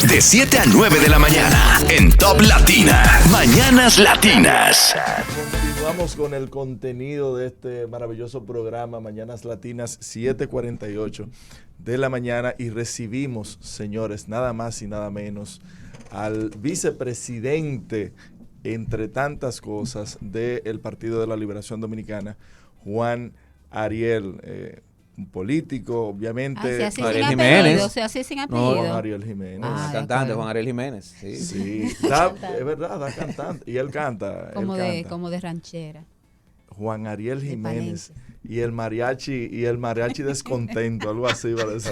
De 7 a 9 de la mañana en Top Latina. Mañanas Latinas. Continuamos con el contenido de este maravilloso programa Mañanas Latinas, 7:48 de la mañana, y recibimos, señores, nada más y nada menos al vicepresidente, entre tantas cosas, del Partido de la Liberación Dominicana, Juan Ariel, un político, obviamente. Así Ariel sin Jiménez. apellido, o sea, así sin apellido. Juan Ariel Jiménez. Ah, Cantante, de Juan Ariel Jiménez. Sí. Sí, es verdad, da cantante. Y él canta. como, él de, canta. como de ranchera. Juan Ariel De Jiménez. Palenque. Y el mariachi descontento, algo así parece.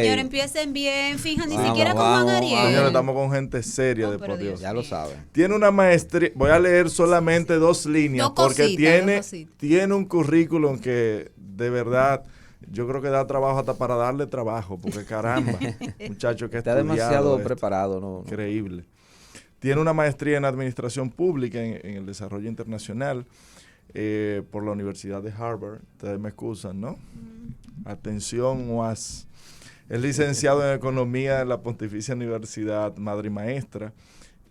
Señor, empiecen bien, fijan, ni Vamos, siquiera con Juan vamos, Ariel. Señores, estamos con gente seria, No, de pero por Dios. Dios. Ya lo saben. Tiene una maestría, voy a leer solamente dos líneas, Dos porque cositas, dos cositas. tiene un currículum que de verdad yo creo que da trabajo hasta para darle trabajo, porque caramba, muchacho que Está demasiado esto. preparado, ¿no? Increíble. Tiene una maestría en Administración Pública en el Desarrollo Internacional por la Universidad de Harvard. Ustedes me excusan, ¿no? Atención, UAS. Es licenciado en Economía en la Pontificia Universidad Madre y Maestra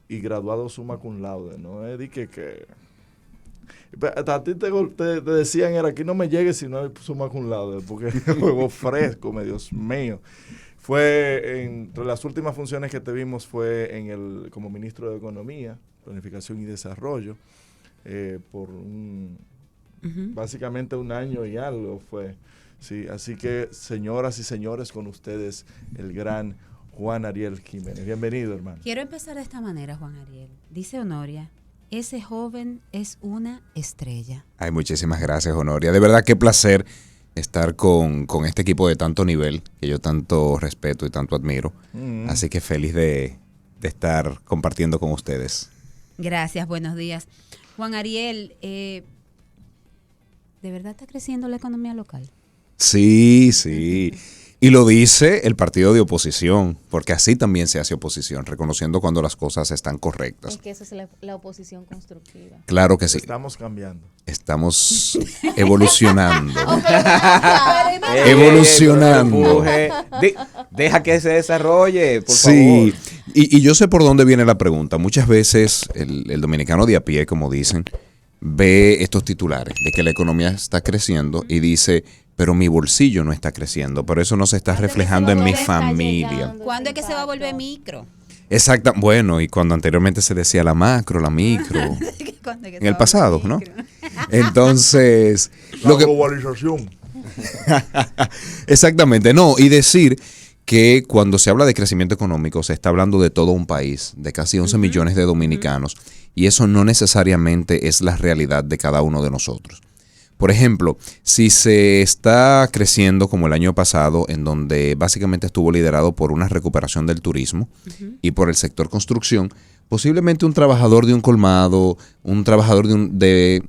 y graduado summa cum laude, ¿no? A ti te decían, era aquí no me llegue si no hay summa cum laude, porque es un juego fresco, Dios mío. Fue entre las últimas funciones que te vimos fue como ministro de Economía, Planificación y Desarrollo, por básicamente un año y algo fue. Sí, así que, señoras y señores, con ustedes el gran Juan Ariel Jiménez. Bienvenido, hermano. Quiero empezar de esta manera, Juan Ariel. Dice Honoria, ese joven es una estrella. Ay, muchísimas gracias, Honoria. De verdad, qué placer estar con este equipo de tanto nivel, que yo tanto respeto y tanto admiro. Así que feliz de estar compartiendo con ustedes. Gracias, buenos días. Juan Ariel, ¿de verdad está creciendo la economía local? Sí, sí. Y lo dice el partido de oposición, porque así también se hace oposición, reconociendo cuando las cosas están correctas. Es que eso es la oposición constructiva. Claro que sí. Estamos cambiando. Estamos evolucionando. Pero Evolucionando. Deja que se desarrolle, por Sí, favor. y yo sé por dónde viene la pregunta. Muchas veces el dominicano de a pie, como dicen, ve estos titulares de que la economía está creciendo y dice, pero mi bolsillo no está creciendo, pero eso no se está reflejando en mi familia. ¿Cuándo es que se va a volver micro? Exacto, bueno, y cuando anteriormente se decía la macro, la micro, ¿Cuándo es que en se el va a pasado, volver ¿no? micro? Entonces, La globalización. exactamente, no, y decir que cuando se habla de crecimiento económico se está hablando de todo un país, de casi 11 millones de dominicanos, y eso no necesariamente es la realidad de cada uno de nosotros. Por ejemplo, si se está creciendo como el año pasado, en donde básicamente estuvo liderado por una recuperación del turismo y por el sector construcción, posiblemente un trabajador de un colmado, un trabajador de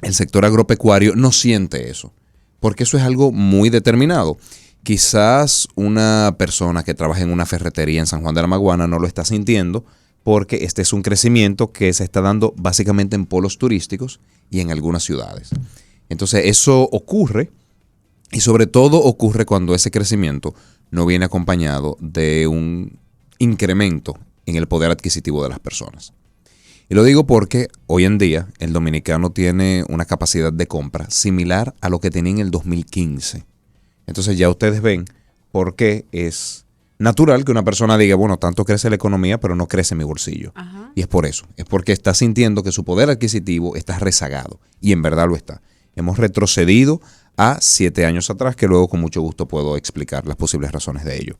el sector agropecuario no siente eso, porque eso es algo muy determinado. Quizás una persona que trabaja en una ferretería en San Juan de la Maguana no lo está sintiendo, porque este es un crecimiento que se está dando básicamente en polos turísticos y en algunas ciudades. Entonces eso ocurre, y sobre todo ocurre cuando ese crecimiento no viene acompañado de un incremento en el poder adquisitivo de las personas. Y lo digo porque hoy en día el dominicano tiene una capacidad de compra similar a lo que tenía en el 2015. Entonces ya ustedes ven por qué es natural que una persona diga, bueno, tanto crece la economía, pero no crece mi bolsillo. Ajá. Y es por eso, es porque está sintiendo que su poder adquisitivo está rezagado, y en verdad lo está. Hemos retrocedido a 7 años atrás, que luego con mucho gusto puedo explicar las posibles razones de ello.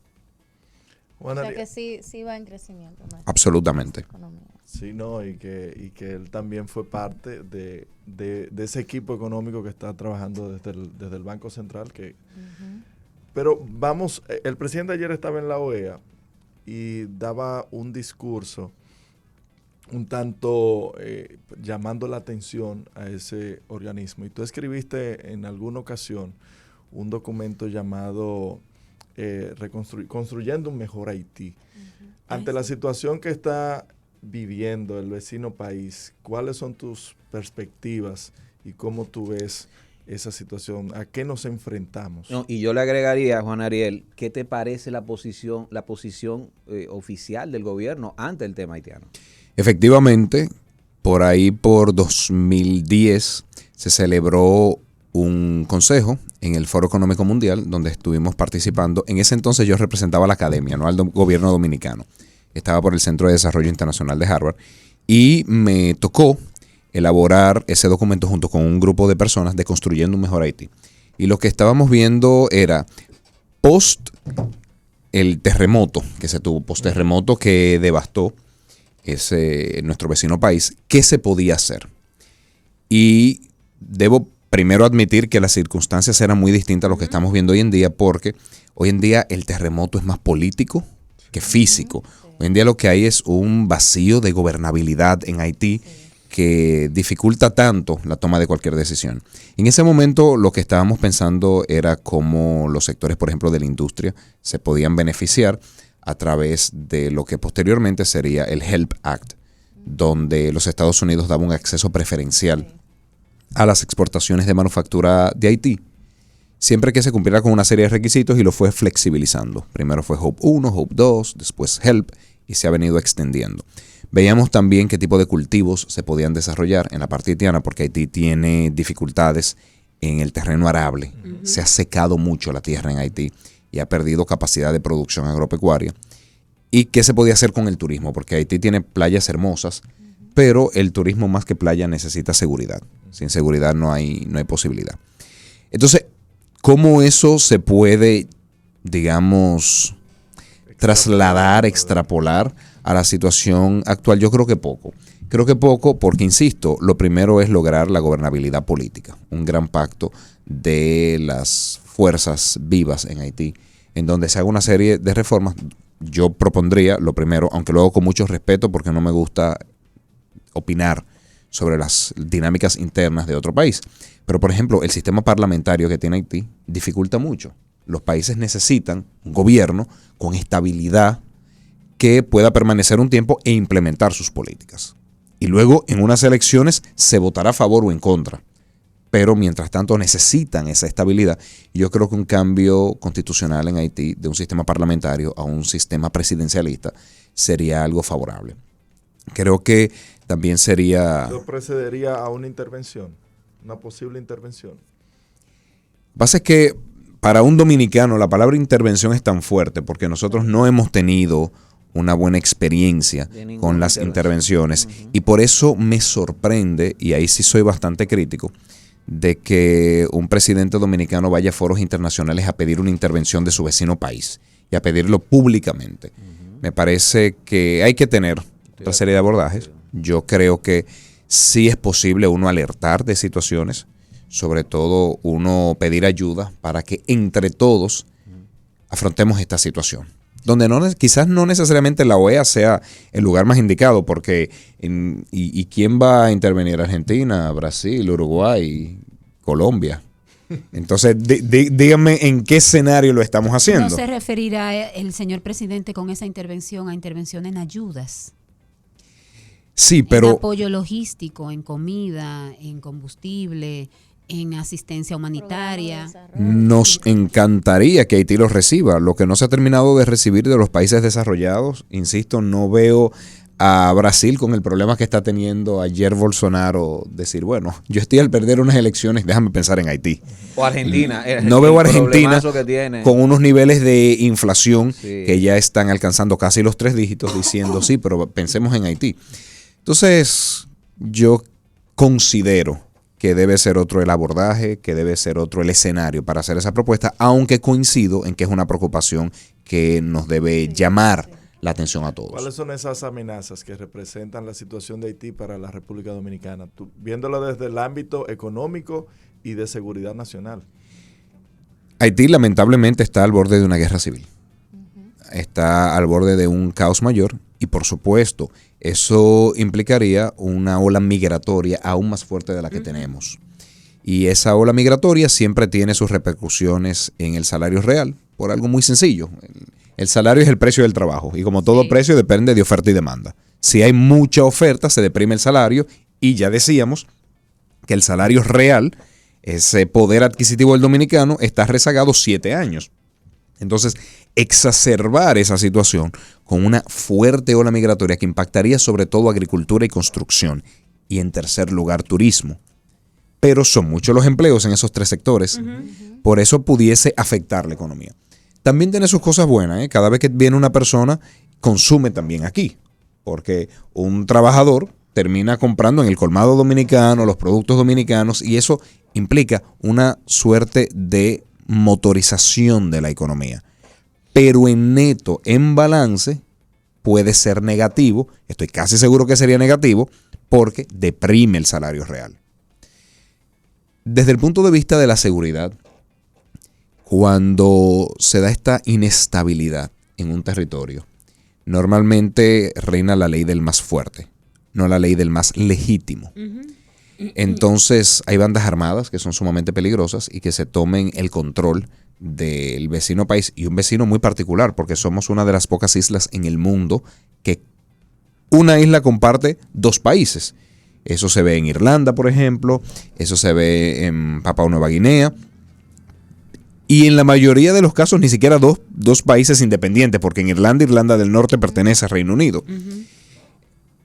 Juan O sea Ariel. que sí va en crecimiento. ¿No? Absolutamente. Economía. Sí, no, y que él también fue parte de ese equipo económico que está trabajando desde el Banco Central. Pero vamos, el presidente ayer estaba en la OEA y daba un discurso un tanto llamando la atención a ese organismo. Y tú escribiste en alguna ocasión un documento llamado Construyendo un Mejor Haití. Ante la situación que está viviendo el vecino país, ¿cuáles son tus perspectivas y cómo tú ves esa situación, a qué nos enfrentamos. No, y yo le agregaría, Juan Ariel, ¿qué te parece la posición oficial del gobierno ante el tema haitiano? Efectivamente, por ahí por 2010 se celebró un consejo en el Foro Económico Mundial donde estuvimos participando. En ese entonces yo representaba a la academia, no al gobierno dominicano. Estaba por el Centro de Desarrollo Internacional de Harvard y me tocó elaborar ese documento junto con un grupo de personas de Construyendo un Mejor Haití. Y lo que estábamos viendo era post el terremoto que se tuvo, post terremoto que devastó nuestro vecino país, ¿qué se podía hacer? Y debo primero admitir que las circunstancias eran muy distintas a lo que estamos viendo hoy en día, porque hoy en día el terremoto es más político que físico. Hoy en día lo que hay es un vacío de gobernabilidad en Haití que dificulta tanto la toma de cualquier decisión. En ese momento lo que estábamos pensando era cómo los sectores, por ejemplo, de la industria se podían beneficiar a través de lo que posteriormente sería el HELP Act, donde los Estados Unidos daban un acceso preferencial a las exportaciones de manufactura de Haití, siempre que se cumpliera con una serie de requisitos, y lo fue flexibilizando. Primero fue HOPE 1, HOPE 2, después HELP, y se ha venido extendiendo. Veíamos también qué tipo de cultivos se podían desarrollar en la parte haitiana, porque Haití tiene dificultades en el terreno arable. Se ha secado mucho la tierra en Haití y ha perdido capacidad de producción agropecuaria. ¿Y qué se podía hacer con el turismo? Porque Haití tiene playas hermosas, pero el turismo más que playa necesita seguridad. Sin seguridad no hay posibilidad. Entonces, ¿cómo eso se puede, digamos, trasladar, extrapolar a la situación actual? Yo creo que poco. Creo que poco porque, insisto, lo primero es lograr la gobernabilidad política, un gran pacto de las fuerzas vivas en Haití, en donde se haga una serie de reformas. Yo propondría, lo primero, aunque lo hago con mucho respeto porque no me gusta opinar sobre las dinámicas internas de otro país, pero por ejemplo, el sistema parlamentario que tiene Haití dificulta mucho. Los países necesitan un gobierno con estabilidad que pueda permanecer un tiempo e implementar sus políticas. Y luego en unas elecciones se votará a favor o en contra. Pero mientras tanto necesitan esa estabilidad. Yo creo que un cambio constitucional en Haití de un sistema parlamentario a un sistema presidencialista sería algo favorable. Creo que también sería... ¿Eso precedería a una intervención? ¿Una posible intervención? Lo que pasa es que para un dominicano la palabra intervención es tan fuerte porque nosotros no hemos tenido una buena experiencia con las intervenciones. Y por eso me sorprende, y ahí sí soy bastante crítico, de que un presidente dominicano vaya a foros internacionales a pedir una intervención de su vecino país y a pedirlo públicamente. Me parece que hay que tener otra serie de abordajes. Yo creo que sí es posible uno alertar de situaciones, sobre todo uno pedir ayuda para que entre todos afrontemos esta situación. Donde quizás no necesariamente la OEA sea el lugar más indicado, porque ¿y quién va a intervenir? Argentina, Brasil, Uruguay, Colombia. Entonces, díganme en qué escenario lo estamos haciendo. ¿No se referirá el señor presidente con esa intervención a intervención en ayudas? Sí, pero... En apoyo logístico, en comida, en combustible, en asistencia humanitaria. Nos encantaría que Haití los reciba. Lo que no se ha terminado de recibir de los países desarrollados, insisto, no veo a Brasil con el problema que está teniendo ayer Bolsonaro, decir, bueno, yo estoy al perder unas elecciones, déjame pensar en Haití. O Argentina. No veo a Argentina que con unos niveles de inflación que ya están alcanzando casi los 3 dígitos, diciendo, sí, pero pensemos en Haití. Entonces, yo considero que debe ser otro el abordaje, que debe ser otro el escenario para hacer esa propuesta, aunque coincido en que es una preocupación que nos debe llamar la atención a todos. ¿Cuáles son esas amenazas que representan la situación de Haití para la República Dominicana? Viéndolo desde el ámbito económico y de seguridad nacional. Haití lamentablemente está al borde de una guerra civil. Está al borde de un caos mayor y por supuesto eso implicaría una ola migratoria aún más fuerte de la que tenemos. Y esa ola migratoria siempre tiene sus repercusiones en el salario real por algo muy sencillo. El salario es el precio del trabajo y como todo precio depende de oferta y demanda. Si hay mucha oferta se deprime el salario y ya decíamos que el salario real Ese poder adquisitivo del dominicano está rezagado 7 años. Entonces, exacerbar esa situación con una fuerte ola migratoria que impactaría sobre todo agricultura y construcción, y en tercer lugar turismo. Pero son muchos los empleos en esos 3 sectores, por eso pudiese afectar la economía. También tiene sus cosas buenas, ¿eh? Cada vez que viene una persona, consume también aquí, porque un trabajador termina comprando en el colmado dominicano, los productos dominicanos, y eso implica una suerte de motorización de la economía. Pero en neto, en balance, puede ser negativo, estoy casi seguro que sería negativo, porque deprime el salario real. Desde el punto de vista de la seguridad, cuando se da esta inestabilidad en un territorio, normalmente reina la ley del más fuerte, no la ley del más legítimo. Entonces hay bandas armadas que son sumamente peligrosas y que se tomen el control del vecino país, y un vecino muy particular, porque somos una de las pocas islas en el mundo que una isla comparte 2 países. Eso se ve en Irlanda, por ejemplo, eso se ve en Papúa Nueva Guinea, y en la mayoría de los casos ni siquiera dos países independientes, porque en Irlanda del Norte pertenece al Reino Unido.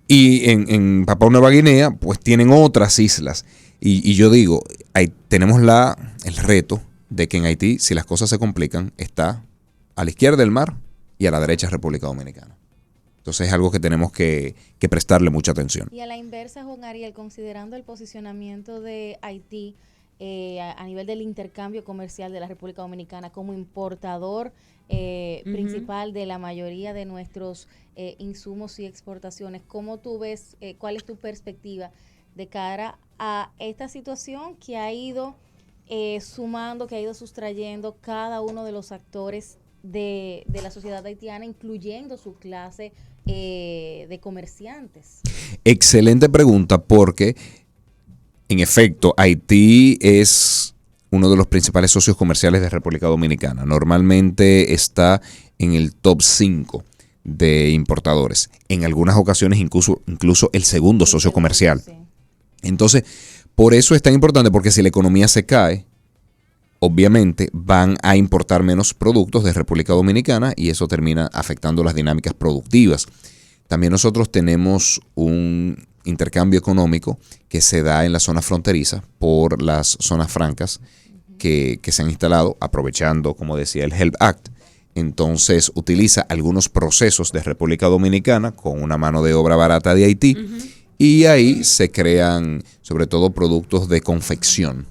Y en Papúa Nueva Guinea, pues tienen otras islas. Y yo digo, tenemos el reto de que en Haití, si las cosas se complican, está a la izquierda del mar y a la derecha República Dominicana. Entonces es algo que tenemos que prestarle mucha atención. Y a la inversa, Juan Ariel, considerando el posicionamiento de Haití a nivel del intercambio comercial de la República Dominicana como importador principal de la mayoría de nuestros insumos y exportaciones, ¿cómo tú ves, cuál es tu perspectiva de cara a esta situación que ha ido sumando, que ha ido sustrayendo cada uno de los actores de la sociedad haitiana, incluyendo su clase de comerciantes? Excelente pregunta, porque en efecto Haití es uno de los principales socios comerciales de República Dominicana. Normalmente está en el top 5 de importadores. En algunas ocasiones incluso el segundo socio comercial. Sí. Entonces, por eso es tan importante, porque si la economía se cae, obviamente van a importar menos productos de República Dominicana y eso termina afectando las dinámicas productivas. También nosotros tenemos un intercambio económico que se da en la zona fronteriza por las zonas francas que se han instalado, aprovechando, como decía, el HELP Act. Entonces utiliza algunos procesos de República Dominicana con una mano de obra barata de Haití, y ahí se crean sobre todo productos de confección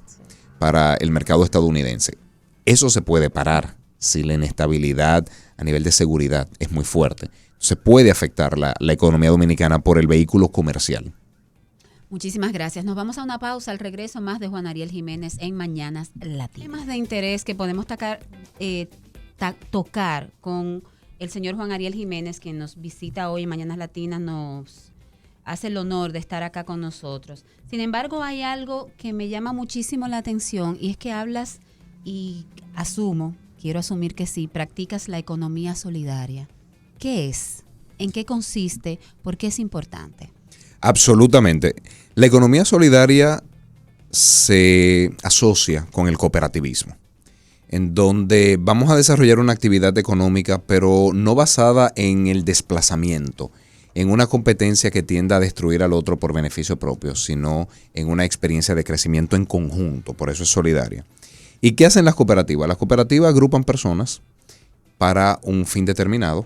para el mercado estadounidense. Eso se puede parar si la inestabilidad a nivel de seguridad es muy fuerte. Se puede afectar la economía dominicana por el vehículo comercial. Muchísimas gracias. Nos vamos a una pausa. Al regreso, más de Juan Ariel Jiménez en Mañanas Latinas. Temas de interés que podemos tocar con el señor Juan Ariel Jiménez, quien nos visita hoy en Mañanas Latinas, nos hace el honor de estar acá con nosotros. Sin embargo, hay algo que me llama muchísimo la atención, y es que hablas, y quiero asumir que sí, practicas la economía solidaria. ¿Qué es? ¿En qué consiste? ¿Por qué es importante? Absolutamente. La economía solidaria se asocia con el cooperativismo, en donde vamos a desarrollar una actividad económica, pero no basada en el desplazamiento, en una competencia que tienda a destruir al otro por beneficio propio, sino en una experiencia de crecimiento en conjunto. Por eso es solidaria. ¿Y qué hacen las cooperativas? Las cooperativas agrupan personas para un fin determinado,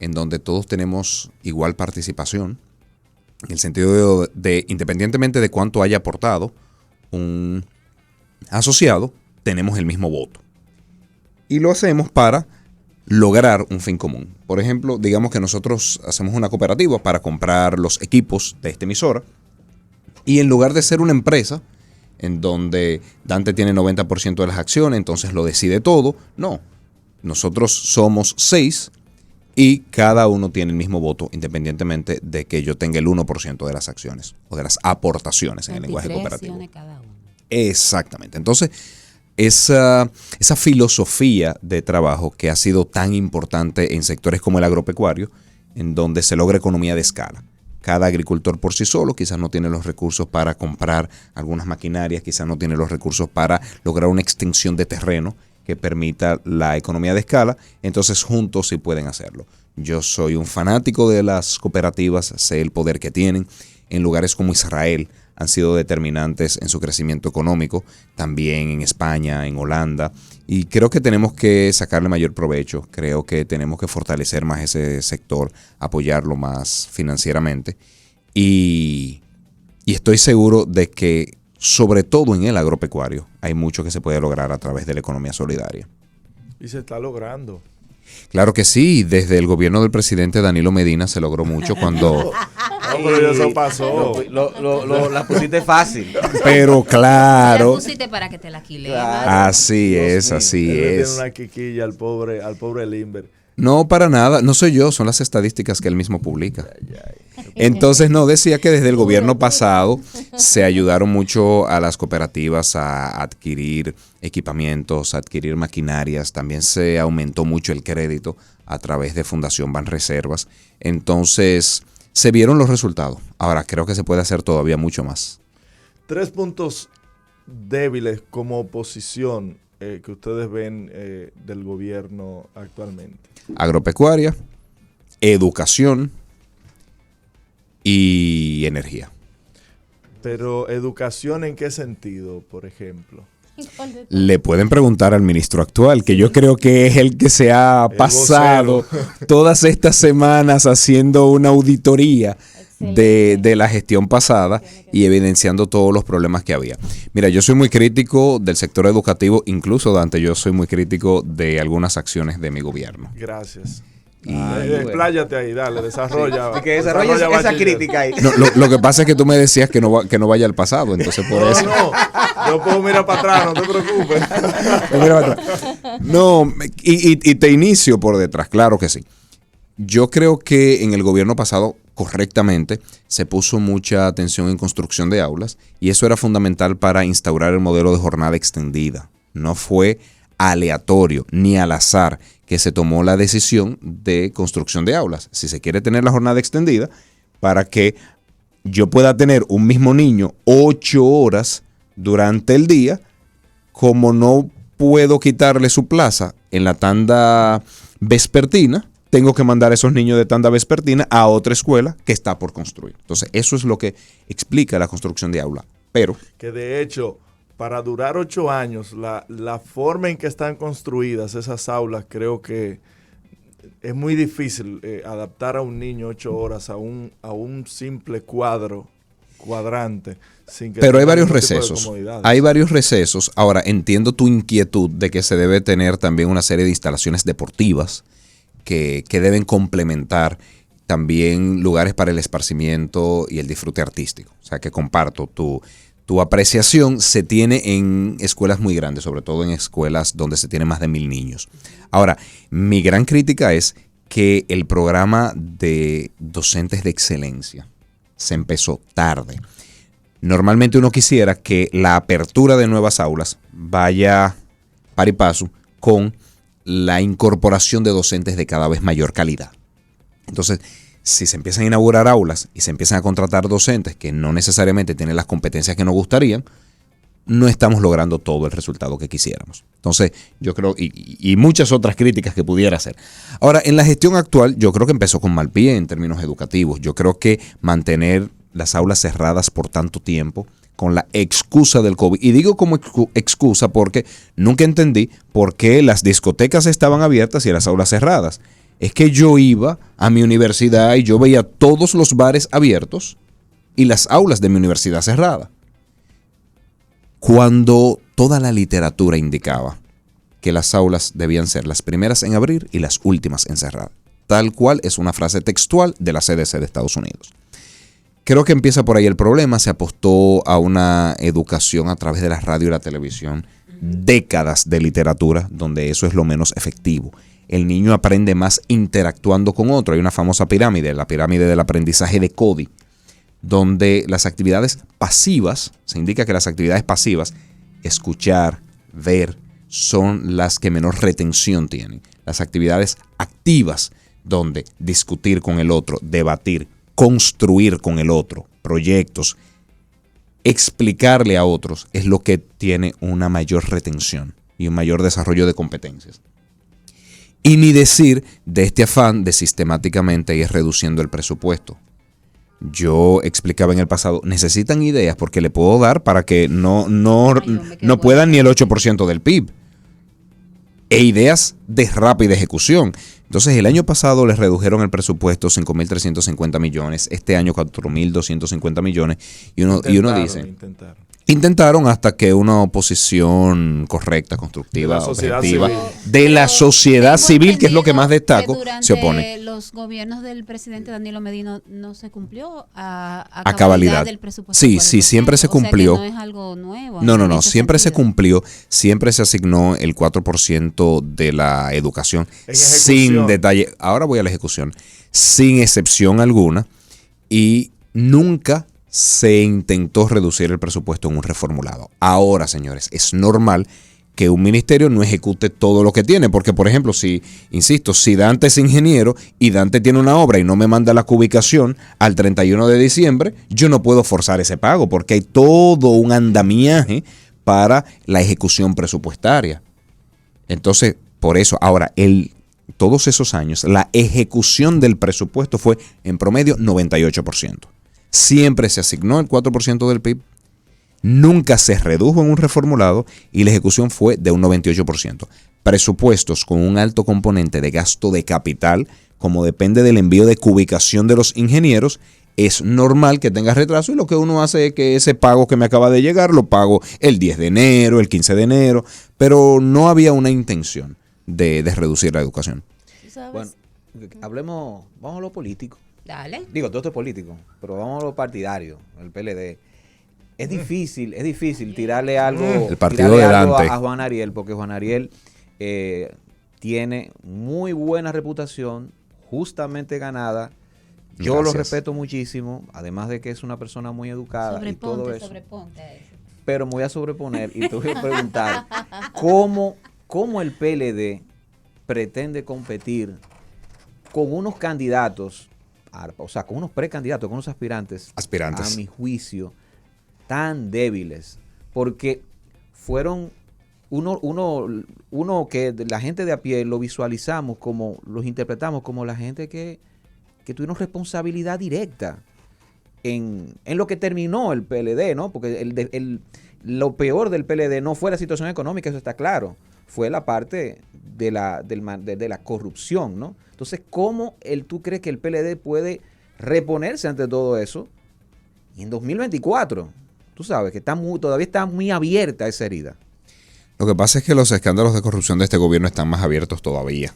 en donde todos tenemos igual participación, en el sentido de independientemente de cuánto haya aportado un asociado, tenemos el mismo voto. Y lo hacemos para lograr un fin común. Por ejemplo, digamos que nosotros hacemos una cooperativa para comprar los equipos de esta emisora, y en lugar de ser una empresa en donde Dante tiene 90% de las acciones, entonces lo decide todo, no. Nosotros somos 6 y cada uno tiene el mismo voto, independientemente de que yo tenga el 1% de las acciones o de las aportaciones en el lenguaje cooperativo. Cada uno. Exactamente. Entonces, esa filosofía de trabajo que ha sido tan importante en sectores como el agropecuario, en donde se logra economía de escala. Cada agricultor por sí solo quizás no tiene los recursos para comprar algunas maquinarias, quizás no tiene los recursos para lograr una extensión de terreno que permita la economía de escala, entonces juntos sí pueden hacerlo. Yo soy un fanático de las cooperativas, sé el poder que tienen. En lugares como Israel han sido determinantes en su crecimiento económico, también en España, en Holanda, y creo que tenemos que sacarle mayor provecho, creo que tenemos que fortalecer más ese sector, apoyarlo más financieramente, y estoy seguro de que sobre todo en el agropecuario hay mucho que se puede lograr a través de la economía solidaria. Y se está logrando. Claro que sí, desde el gobierno del presidente Danilo Medina se logró mucho cuando... No, pero ya eso pasó. La pusiste fácil. Pero claro, La pusiste para que te la alquilen. así es, así Él le tiene es. una quiquilla al pobre Limber. No, para nada, no soy yo, son las estadísticas que él mismo publica. Entonces, no, decía que desde el gobierno pasado se ayudaron mucho a las cooperativas a adquirir equipamientos, a adquirir maquinarias, también se aumentó mucho el crédito a través de Fundación Banreservas. Entonces, se vieron los resultados. Ahora, creo que se puede hacer todavía mucho más. 3 puntos débiles como oposición que ustedes ven del gobierno actualmente. Agropecuaria, educación y energía. Pero educación, ¿en qué sentido, por ejemplo? Le pueden preguntar al ministro actual, que yo creo que es el que se ha pasado todas estas semanas haciendo una auditoría de la gestión pasada y evidenciando todos los problemas que había. Mira, yo soy muy crítico del sector educativo, incluso, Dante, yo soy muy crítico de algunas acciones de mi gobierno. Gracias. Y Expláyate ahí, dale, desarrolla. Que desarrolle esa bachiller. crítica ahí. no, lo que pasa es que tú me decías que no vaya al pasado, entonces por eso. No, yo puedo mirar para atrás, no te preocupes. No, y te inicio por detrás, claro que sí. Yo creo que en el gobierno pasado, correctamente, se puso mucha atención en construcción de aulas y eso era fundamental para instaurar el modelo de jornada extendida. No fue aleatorio ni al azar que se tomó la decisión de construcción de aulas. Si se quiere tener la jornada extendida, para que yo pueda tener un mismo niño 8 horas durante el día, como no puedo quitarle su plaza en la tanda vespertina, tengo que mandar a esos niños de tanda vespertina a otra escuela que está por construir. Entonces, eso es lo que explica la construcción de aula. Pero Que de hecho, para durar 8 años, la forma en que están construidas esas aulas, creo que es muy difícil adaptar a un niño 8 horas a un simple cuadrante. Sin que Pero hay tenga varios ningún tipo de recesos. comodidades. Hay varios recesos. Ahora, entiendo tu inquietud de que se debe tener también una serie de instalaciones deportivas que deben complementar también lugares para el esparcimiento y el disfrute artístico. O sea, que comparto tu apreciación. Se tiene en escuelas muy grandes, sobre todo en escuelas donde se tiene más de 1,000 niños. Ahora, mi gran crítica es que el programa de docentes de excelencia se empezó tarde. Normalmente uno quisiera que la apertura de nuevas aulas vaya par y paso con la incorporación de docentes de cada vez mayor calidad. Entonces, si se empiezan a inaugurar aulas y se empiezan a contratar docentes que no necesariamente tienen las competencias que nos gustarían, no estamos logrando todo el resultado que quisiéramos. Entonces, yo creo, y muchas otras críticas que pudiera hacer. Ahora, en la gestión actual, yo creo que empezó con mal pie en términos educativos. Yo creo que mantener las aulas cerradas por tanto tiempo, con la excusa del COVID. Y digo como excusa porque nunca entendí por qué las discotecas estaban abiertas y las aulas cerradas. Es que yo iba a mi universidad y yo veía todos los bares abiertos y las aulas de mi universidad cerradas. Cuando toda la literatura indicaba que las aulas debían ser las primeras en abrir y las últimas en cerrar. Tal cual es una frase textual de la CDC de Estados Unidos. Creo que empieza por ahí el problema. Se apostó a una educación a través de la radio y la televisión. Décadas de literatura donde eso es lo menos efectivo. El niño aprende más interactuando con otro. Hay una famosa pirámide, la pirámide del aprendizaje de Cody, donde las actividades pasivas, se indica que las actividades pasivas, escuchar, ver, son las que menor retención tienen. Las actividades activas, donde discutir con el otro, debatir, construir con el otro proyectos, explicarle a otros, es lo que tiene una mayor retención y un mayor desarrollo de competencias. Y ni decir de este afán de sistemáticamente ir reduciendo el presupuesto. Yo explicaba en el pasado, necesitan ideas porque le puedo dar para que no puedan ni el 8% del PIB. E ideas de rápida ejecución. Entonces, el año pasado les redujeron el presupuesto 5.350 millones, este año 4.250 millones, y uno dice... Intentaron hasta que una oposición correcta, constructiva, objetiva, de la sociedad civil, que es lo que más destaco, se opone. Durante los gobiernos del presidente Danilo Medina no se cumplió a cabalidad del presupuesto. Sí, siempre se cumplió. O sea que no es algo nuevo. No, siempre se cumplió, siempre se asignó el 4% de la educación, sin detalle. Ahora voy a la ejecución, sin excepción alguna, y nunca se intentó reducir el presupuesto en un reformulado. Ahora, señores, es normal que un ministerio no ejecute todo lo que tiene, porque, por ejemplo, si Dante es ingeniero y Dante tiene una obra y no me manda la cubicación al 31 de diciembre, yo no puedo forzar ese pago, porque hay todo un andamiaje para la ejecución presupuestaria. Entonces, por eso, ahora, todos esos años, la ejecución del presupuesto fue en promedio 98%. Siempre se asignó el 4% del PIB, nunca se redujo en un reformulado y la ejecución fue de un 98%. Presupuestos con un alto componente de gasto de capital, como depende del envío de cubicación de los ingenieros, es normal que tenga retraso y lo que uno hace es que ese pago que me acaba de llegar lo pago el 10 de enero, el 15 de enero, pero no había una intención de reducir la educación. Bueno, vamos a lo político. Dale. Digo, todo esto es político, pero vamos a lo partidario, el PLD. Es difícil tirarle algo, el partido de Dante a Juan Ariel, porque Juan Ariel tiene muy buena reputación, justamente ganada. Yo lo respeto muchísimo, además de que es una persona muy educada y todo eso. Sobreponte a eso. Pero me voy a sobreponer y te voy a preguntar, ¿cómo el PLD pretende competir con unos candidatos, o sea, con unos precandidatos, con unos aspirantes, a mi juicio, tan débiles? Porque fueron uno que la gente de a pie lo visualizamos los interpretamos como la gente que tuvieron responsabilidad directa en lo que terminó el PLD, ¿no? Porque lo peor del PLD no fue la situación económica, eso está claro, fue la parte de la corrupción, ¿no? Entonces, ¿cómo tú crees que el PLD puede reponerse ante todo eso? Y en 2024, tú sabes que todavía está muy abierta esa herida. Lo que pasa es que los escándalos de corrupción de este gobierno están más abiertos todavía.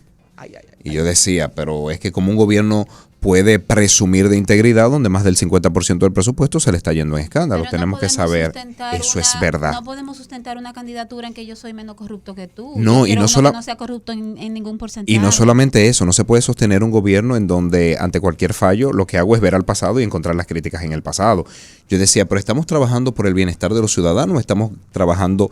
Y yo decía, pero es que como un gobierno puede presumir de integridad donde más del 50% del presupuesto se le está yendo en escándalos. Tenemos que saber, eso es verdad. No podemos sustentar una candidatura en que yo soy menos corrupto que tú. No, y no no sea corrupto en ningún porcentaje. Y no solamente eso, no se puede sostener un gobierno en donde ante cualquier fallo lo que hago es ver al pasado y encontrar las críticas en el pasado. Yo decía, pero estamos trabajando por el bienestar de los ciudadanos, estamos trabajando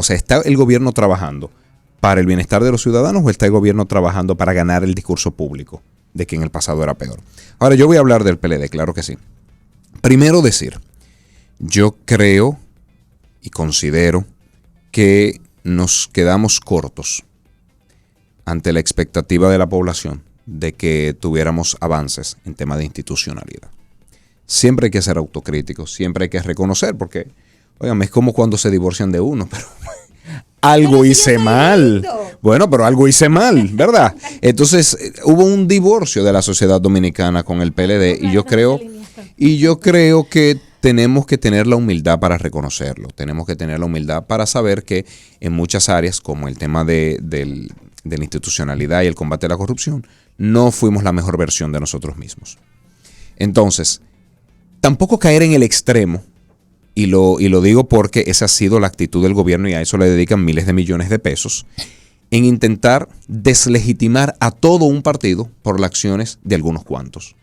¿está el gobierno trabajando para el bienestar de los ciudadanos o está el gobierno trabajando para ganar el discurso público de que en el pasado era peor? Ahora, yo voy a hablar del PLD, claro que sí. Primero decir, yo creo y considero que nos quedamos cortos ante la expectativa de la población de que tuviéramos avances en tema de institucionalidad. Siempre hay que ser autocríticos, siempre hay que reconocer, porque, oigan, es como cuando se divorcian de uno, pero algo hice mal. Bueno, pero algo hice mal, ¿verdad? Entonces, hubo un divorcio de la sociedad dominicana con el PLD y yo creo que tenemos que tener la humildad para reconocerlo. Tenemos que tener la humildad para saber que en muchas áreas, como el tema de la institucionalidad y el combate a la corrupción, no fuimos la mejor versión de nosotros mismos. Entonces, tampoco caer en el extremo. Y lo digo porque esa ha sido la actitud del gobierno y a eso le dedican miles de millones de pesos, en intentar deslegitimar a todo un partido por las acciones de algunos cuantos.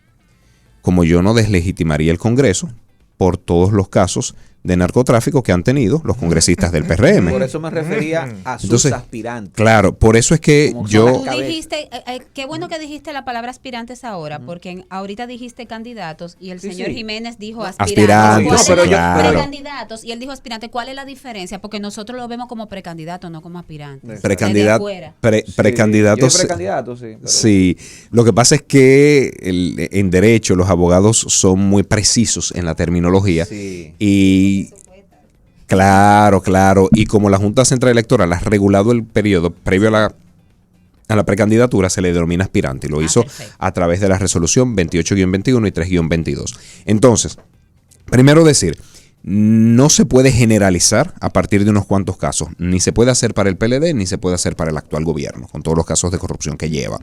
Como yo no deslegitimaría el Congreso por todos los casos de narcotráfico que han tenido los congresistas del PRM. Por eso me refería a sus Entonces, aspirantes. Claro, por eso es que Como yo... Tú dijiste, qué bueno que dijiste la palabra aspirantes ahora, porque ahorita dijiste candidatos y el Sí, señor sí. Jiménez dijo Aspirantes, ¿Cuál es pero la- claro. precandidatos y él dijo aspirante. ¿Cuál es la diferencia? Porque nosotros lo vemos como precandidatos, no como aspirantes. Precandidato, Desde afuera. precandidatos. Yo soy precandidato, sí. pero- Sí, lo que pasa es que en derecho los abogados son muy precisos en la terminología Sí. y claro, y como la Junta Central Electoral ha regulado el periodo previo a la precandidatura, se le denomina aspirante y lo hizo perfecto. a través de la resolución 28-21 y 3-22. Entonces, primero decir, no se puede generalizar a partir de unos cuantos casos, ni se puede hacer para el PLD ni se puede hacer para el actual gobierno, con todos los casos de corrupción que lleva.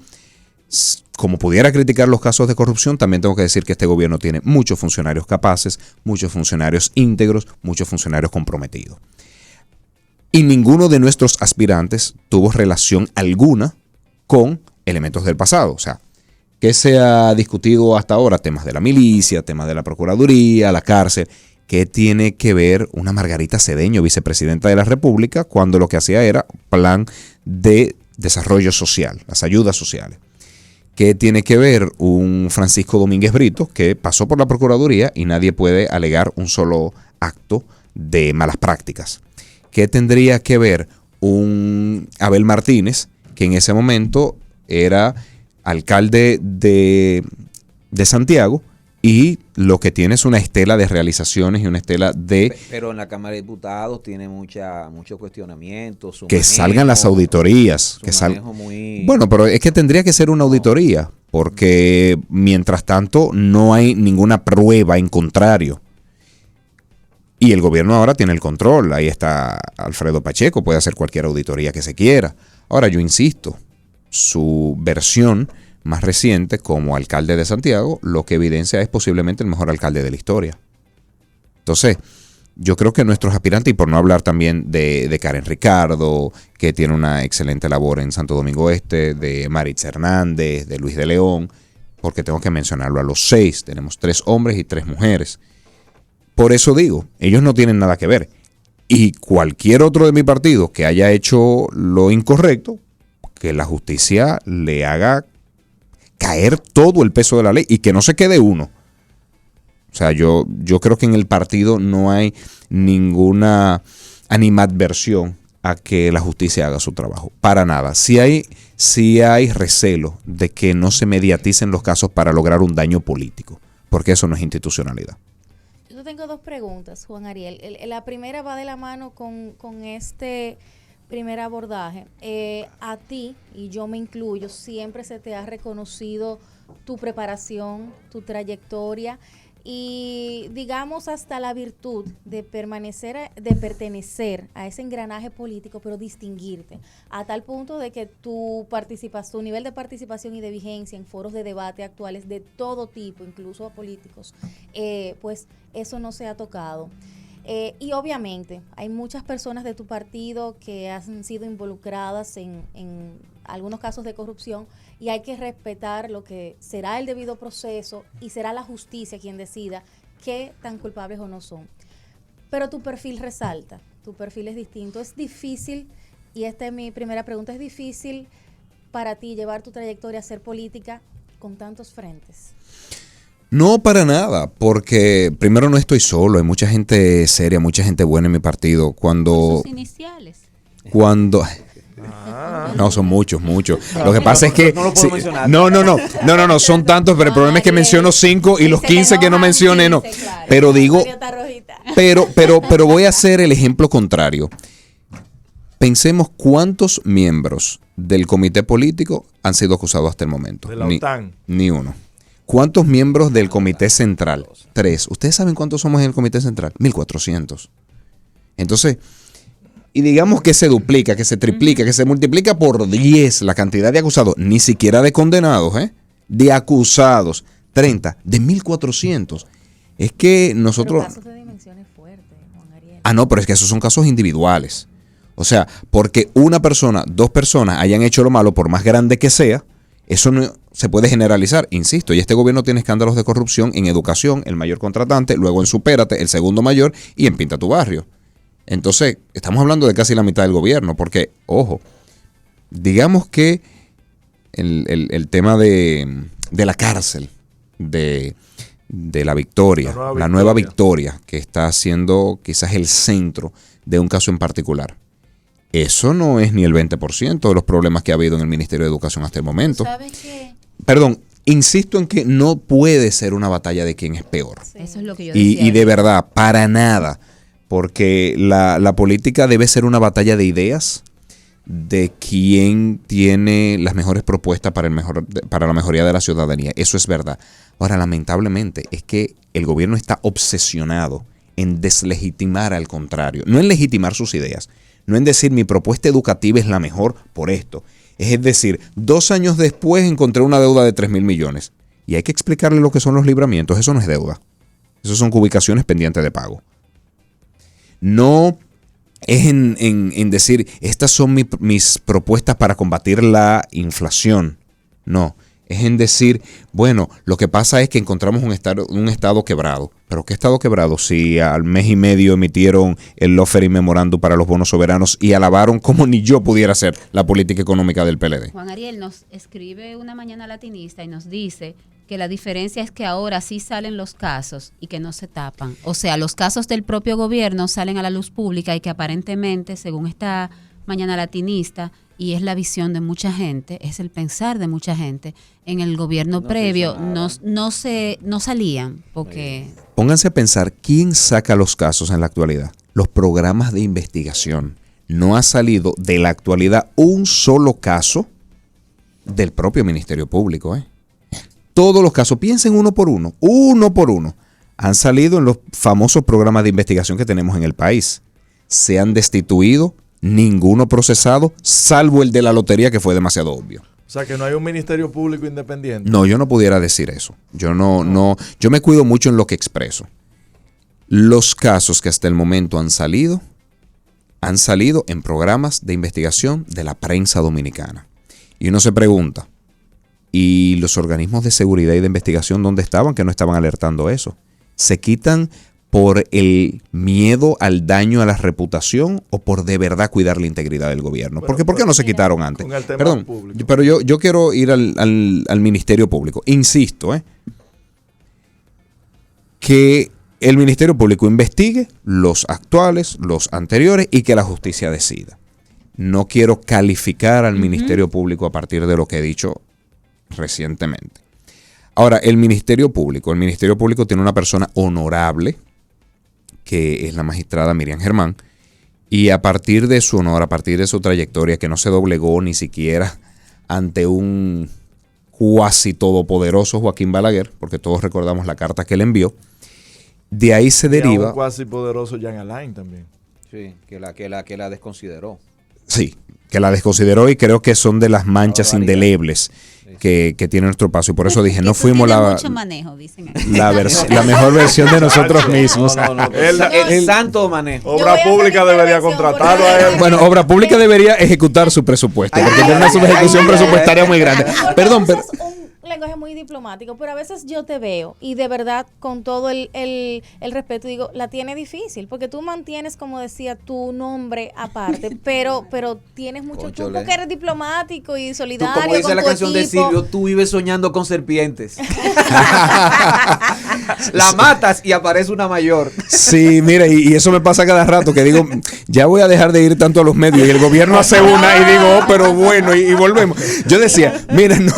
Como pudiera criticar los casos de corrupción, también tengo que decir que este gobierno tiene muchos funcionarios capaces, muchos funcionarios íntegros, muchos funcionarios comprometidos. Y ninguno de nuestros aspirantes tuvo relación alguna con elementos del pasado. O sea, ¿qué se ha discutido hasta ahora? Temas de la milicia, temas de la Procuraduría, la cárcel. ¿Qué tiene que ver una Margarita Cedeño, vicepresidenta de la República, cuando lo que hacía era plan de desarrollo social, las ayudas sociales? ¿Qué tiene que ver un Francisco Domínguez Brito que pasó por la Procuraduría y nadie puede alegar un solo acto de malas prácticas? ¿Qué tendría que ver un Abel Martínez que en ese momento era alcalde de Santiago y lo que tiene es una estela de realizaciones y una estela de Pero en la Cámara de Diputados tiene muchos cuestionamientos. Su que manejo, salgan las auditorías? su Que manejo muy- Bueno, pero es que tendría que ser una auditoría, porque mientras tanto no hay ninguna prueba en contrario. Y el gobierno ahora tiene el control. Ahí está Alfredo Pacheco, puede hacer cualquier auditoría que se quiera. Ahora, yo insisto, su versión más reciente como alcalde de Santiago, lo que evidencia es posiblemente el mejor alcalde de la historia. Entonces, yo creo que nuestros aspirantes, y por no hablar también de Karen Ricardo, que tiene una excelente labor en Santo Domingo Este, de Maritza Hernández, de Luis de León, porque tengo que mencionarlo a los 6, tenemos 3 hombres y 3 mujeres. Por eso digo, ellos no tienen nada que ver. Y cualquier otro de mi partido que haya hecho lo incorrecto, que la justicia le haga caer todo el peso de la ley y que no se quede uno. O sea, yo creo que en el partido no hay ninguna animadversión a que la justicia haga su trabajo. Para nada. Sí hay recelo de que no se mediaticen los casos para lograr un daño político, porque eso no es institucionalidad. Yo tengo 2 preguntas, Juan Ariel. La primera va de la mano con este primer abordaje. A ti, y yo me incluyo, siempre se te ha reconocido tu preparación, tu trayectoria y digamos hasta la virtud de pertenecer a ese engranaje político, pero distinguirte a tal punto de que tu nivel de participación y de vigencia en foros de debate actuales de todo tipo, incluso a políticos, pues eso no se ha tocado. Y obviamente hay muchas personas de tu partido que han sido involucradas en algunos casos de corrupción y hay que respetar lo que será el debido proceso y será la justicia quien decida qué tan culpables o no son. Pero tu perfil resalta, tu perfil es distinto. Es difícil, y esta es mi primera pregunta, ¿es difícil para ti llevar tu trayectoria a hacer política con tantos frentes? No, para nada, porque primero no estoy solo, hay mucha gente seria, mucha gente buena en mi partido. Sus iniciales. No, son muchos. Lo que pasa es que no lo puedo mencionar. No, son tantos, pero el problema es que menciono 5 y los 15 que no mencioné no. Claro. Pero digo, Mario está rojita. pero voy a hacer el ejemplo contrario. Pensemos cuántos miembros del comité político han sido acusados hasta el momento. De la OTAN. Ni uno. ¿Cuántos miembros del comité central? 3. ¿Ustedes saben cuántos somos en el comité central? 1.400. Entonces, y digamos que se duplica, que se triplica, que se multiplica por 10 la cantidad de acusados, ni siquiera de condenados, de acusados, 30, de 1.400. Es que nosotros... Pero casos de dimensiones fuertes, Juan Ariel. No, pero es que esos son casos individuales. O sea, porque una persona, 2 personas hayan hecho lo malo, por más grande que sea, Eso no se puede generalizar, insisto, y este gobierno tiene escándalos de corrupción en educación, el mayor contratante, luego en Supérate, el segundo mayor, y en Pinta tu Barrio. Entonces, estamos hablando de casi la mitad del gobierno, porque, ojo, digamos que el tema de la cárcel, de la Victoria, la nueva Victoria, que está siendo quizás el centro de un caso en particular. Eso no es ni el 20% de los problemas que ha habido en el Ministerio de Educación hasta el momento. ¿Sabes qué? Perdón, insisto en que no puede ser una batalla de quién es peor. Sí. Eso es lo que yo decía. Y de verdad, para nada. Porque la política debe ser una batalla de ideas, de quién tiene las mejores propuestas para la mejoría de la ciudadanía. Eso es verdad. Ahora, lamentablemente, es que el gobierno está obsesionado en deslegitimar al contrario, no en legitimar sus ideas, no en decir mi propuesta educativa es la mejor por esto. Es decir, 2 años después encontré una deuda de 3.000 millones y hay que explicarle lo que son los libramientos. Eso no es deuda. Eso son cubicaciones pendientes de pago. No es en decir, estas son mis propuestas para combatir la inflación. No, es en decir, bueno, lo que pasa es que encontramos un estado quebrado. ¿Pero qué estado quebrado? Si al mes y medio emitieron el offering memorandum para los bonos soberanos y alabaron como ni yo pudiera hacer la política económica del PLD. Juan Ariel nos escribe una mañana latinista y nos dice que la diferencia es que ahora sí salen los casos y que no se tapan. O sea, los casos del propio gobierno salen a la luz pública y que aparentemente, según esta mañana latinista, y es la visión de mucha gente, es el pensar de mucha gente, en el gobierno previo no salían porque... Pónganse a pensar, ¿quién saca los casos en la actualidad? Los programas de investigación. No ha salido de la actualidad un solo caso del propio Ministerio Público, Todos los casos, piensen uno por uno, han salido en los famosos programas de investigación que tenemos en el país. Se han destituido, ninguno procesado, salvo el de la lotería, que fue demasiado obvio. O sea, que no hay un Ministerio Público independiente. No, yo no pudiera decir eso. Yo yo me cuido mucho en lo que expreso. Los casos que hasta el momento han salido en programas de investigación de la prensa dominicana. Y uno se pregunta, ¿y los organismos de seguridad y de investigación dónde estaban que no estaban alertando eso? ¿Se quitan por el miedo al daño a la reputación o por de verdad cuidar la integridad del gobierno? Porque ¿por qué no se quitaron antes? Con el tema Perdón, público. pero yo quiero ir al Ministerio Público. Insisto, que el Ministerio Público investigue los actuales, los anteriores y que la justicia decida. No quiero calificar al Ministerio Público a partir de lo que he dicho recientemente. Ahora, el Ministerio Público tiene una persona honorable, que es la magistrada Miriam Germán, y a partir de su honor, a partir de su trayectoria, que no se doblegó ni siquiera ante un cuasi todopoderoso Joaquín Balaguer, porque todos recordamos la carta que él envió, de ahí se deriva... un cuasi poderoso Jean Alain también. Sí, que la desconsideró. Sí, que la desconsideró y creo que son de las manchas indelebles que tiene nuestro paso. Y por eso dije, no fuimos mucho manejo, dicen aquí. la mejor versión de nosotros mismos. El santo manejo. Obra Pública debería contratarlo a él. Bueno, Obra Pública debería ejecutar su presupuesto, porque tiene una subejecución presupuestaria muy grande. Perdón, pero... lenguaje muy diplomático, pero a veces yo te veo y de verdad con todo el respeto digo, la tiene difícil, porque tú mantienes, como decía, tu nombre aparte, pero tienes mucho tú porque eres diplomático y solidario. Tú, como dice con la tu canción equipo. de Silvio, tú vives soñando con serpientes. La matas y aparece una mayor. Sí, mira, y eso me pasa cada rato, que digo, ya voy a dejar de ir tanto a los medios, y el gobierno hace una y digo, oh, pero bueno, y volvemos. Yo decía, mira, no,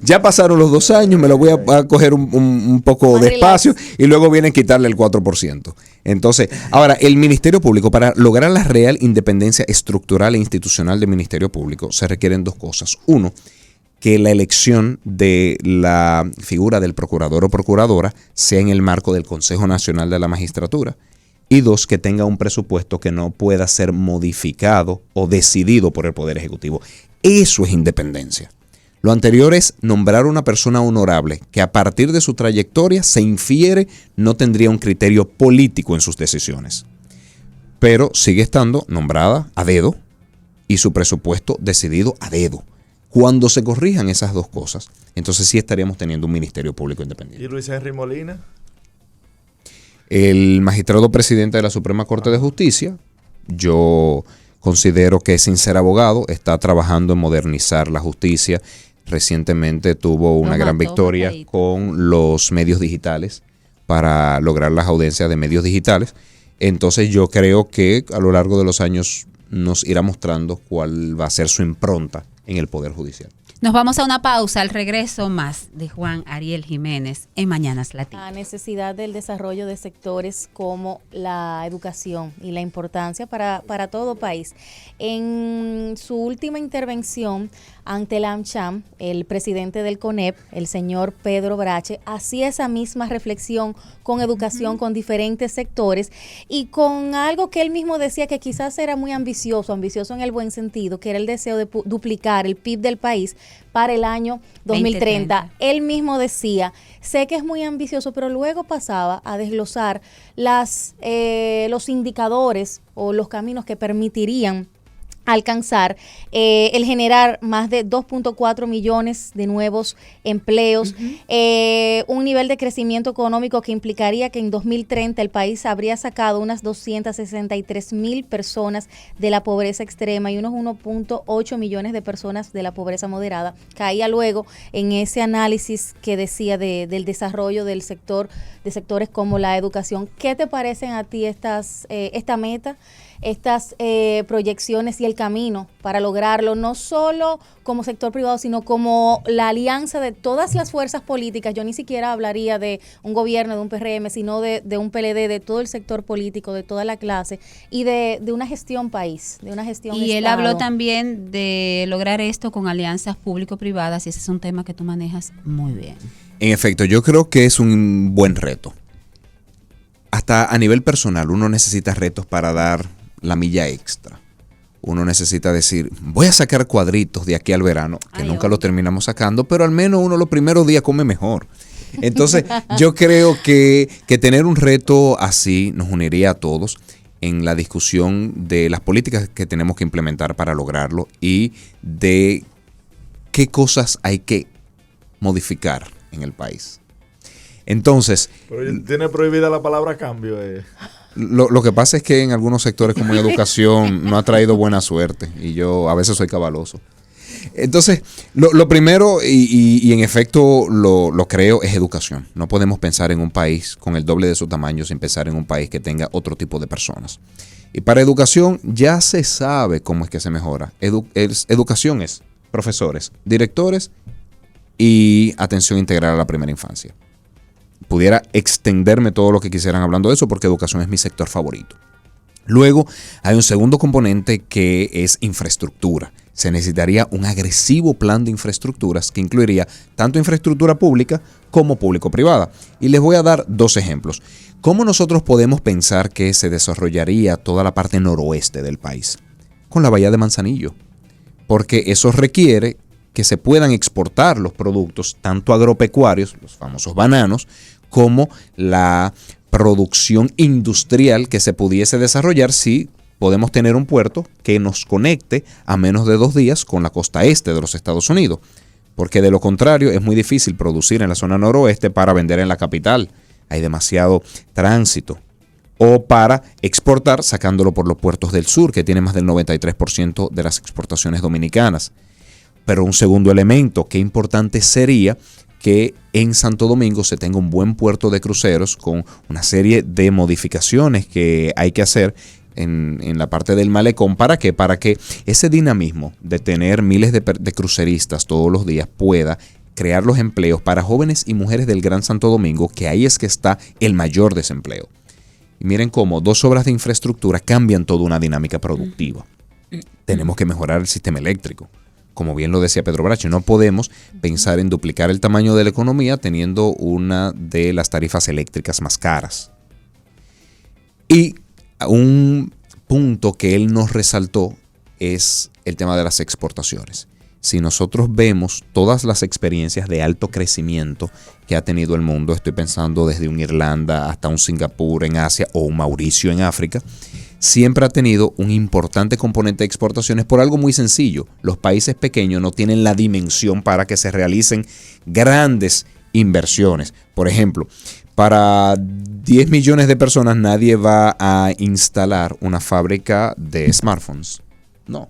ya pasaron los 2 años, me lo voy a coger un poco de espacio y luego vienen a quitarle el 4%. Entonces, ahora, el Ministerio Público, para lograr la real independencia estructural e institucional del Ministerio Público, se requieren 2 cosas. Uno, que la elección de la figura del procurador o procuradora sea en el marco del Consejo Nacional de la Magistratura. Y 2, que tenga un presupuesto que no pueda ser modificado o decidido por el Poder Ejecutivo. Eso es independencia. Lo anterior es nombrar una persona honorable que a partir de su trayectoria se infiere no tendría un criterio político en sus decisiones. Pero sigue estando nombrada a dedo y su presupuesto decidido a dedo. Cuando se corrijan esas dos cosas, entonces sí estaríamos teniendo un Ministerio Público Independiente. ¿Y Luis Henry Molina? El magistrado presidente de la Suprema Corte de Justicia, yo considero que sin ser abogado está trabajando en modernizar la justicia. Recientemente tuvo una gran victoria con los medios digitales para lograr las audiencias de medios digitales. Entonces yo creo que a lo largo de los años nos irá mostrando cuál va a ser su impronta en el Poder Judicial. Nos vamos a una pausa, al regreso más de Juan Ariel Jiménez en Mañanas Latinas. La necesidad del desarrollo de sectores como la educación y la importancia para todo país. En su última intervención ante la AmCham, el presidente del CONEP, el señor Pedro Brache, hacía esa misma reflexión con educación, con diferentes sectores y con algo que él mismo decía que quizás era muy ambicioso en el buen sentido, que era el deseo de duplicar el PIB del país para el año 2030. Él mismo decía, sé que es muy ambicioso, pero luego pasaba a desglosar los indicadores o los caminos que permitirían alcanzar el generar más de 2.4 millones de nuevos empleos, un nivel de crecimiento económico que implicaría que en 2030 el país habría sacado unas 263,000 personas de la pobreza extrema y unos 1.8 millones de personas de la pobreza moderada. Caía luego en ese análisis que decía del desarrollo del sector, de sectores como la educación. ¿Qué te parecen a ti esta meta, estas proyecciones y el camino para lograrlo, no solo como sector privado, sino como la alianza de todas las fuerzas políticas? Yo ni siquiera hablaría de un gobierno, de un PRM, sino de un PLD, de todo el sector político, de toda la clase y de una gestión país, de una gestión Y Estado. él habló también de lograr esto con alianzas público-privadas y ese es un tema que tú manejas muy bien. En efecto, yo creo que es un buen reto. Hasta a nivel personal, uno necesita retos para dar la milla extra. Uno necesita decir, voy a sacar cuadritos de aquí al verano, que nunca lo terminamos sacando, pero al menos uno los primeros días come mejor. Entonces, yo creo que tener un reto así nos uniría a todos en la discusión de las políticas que tenemos que implementar para lograrlo y de qué cosas hay que modificar en el país. Entonces... Pero tiene prohibida la palabra cambio. Lo que pasa es que en algunos sectores como en educación no ha traído buena suerte y yo a veces soy cabaloso. Entonces, lo primero y en efecto lo creo es educación. No podemos pensar en un país con el doble de su tamaño sin pensar en un país que tenga otro tipo de personas. Y para educación ya se sabe cómo es que se mejora. Educación es profesores, directores y atención integral a la primera infancia. Pudiera extenderme todo lo que quisieran hablando de eso porque educación es mi sector favorito. Luego hay un segundo componente que es infraestructura. Se necesitaría un agresivo plan de infraestructuras que incluiría tanto infraestructura pública como público-privada. Y les voy a dar dos ejemplos. ¿Cómo nosotros podemos pensar que se desarrollaría toda la parte noroeste del país? Con la bahía de Manzanillo. Porque eso requiere que se puedan exportar los productos, tanto agropecuarios, los famosos bananos, como la producción industrial que se pudiese desarrollar si podemos tener un puerto que nos conecte a menos de 2 días con la costa este de los Estados Unidos. Porque de lo contrario es muy difícil producir en la zona noroeste para vender en la capital. Hay demasiado tránsito. O para exportar sacándolo por los puertos del sur, que tiene más del 93% de las exportaciones dominicanas. Pero un segundo elemento, qué importante sería que en Santo Domingo se tenga un buen puerto de cruceros con una serie de modificaciones que hay que hacer en la parte del malecón. ¿Para qué? Para que ese dinamismo de tener miles de cruceristas todos los días pueda crear los empleos para jóvenes y mujeres del Gran Santo Domingo, que ahí es que está el mayor desempleo. Y miren cómo 2 obras de infraestructura cambian toda una dinámica productiva. Tenemos que mejorar el sistema eléctrico. Como bien lo decía Pedro Brache, no podemos pensar en duplicar el tamaño de la economía teniendo una de las tarifas eléctricas más caras. Y un punto que él nos resaltó es el tema de las exportaciones. Si nosotros vemos todas las experiencias de alto crecimiento que ha tenido el mundo, estoy pensando desde un Irlanda hasta un Singapur en Asia o un Mauricio en África, siempre ha tenido un importante componente de exportaciones por algo muy sencillo. Los países pequeños no tienen la dimensión para que se realicen grandes inversiones. Por ejemplo, para 10 millones de personas nadie va a instalar una fábrica de smartphones. No.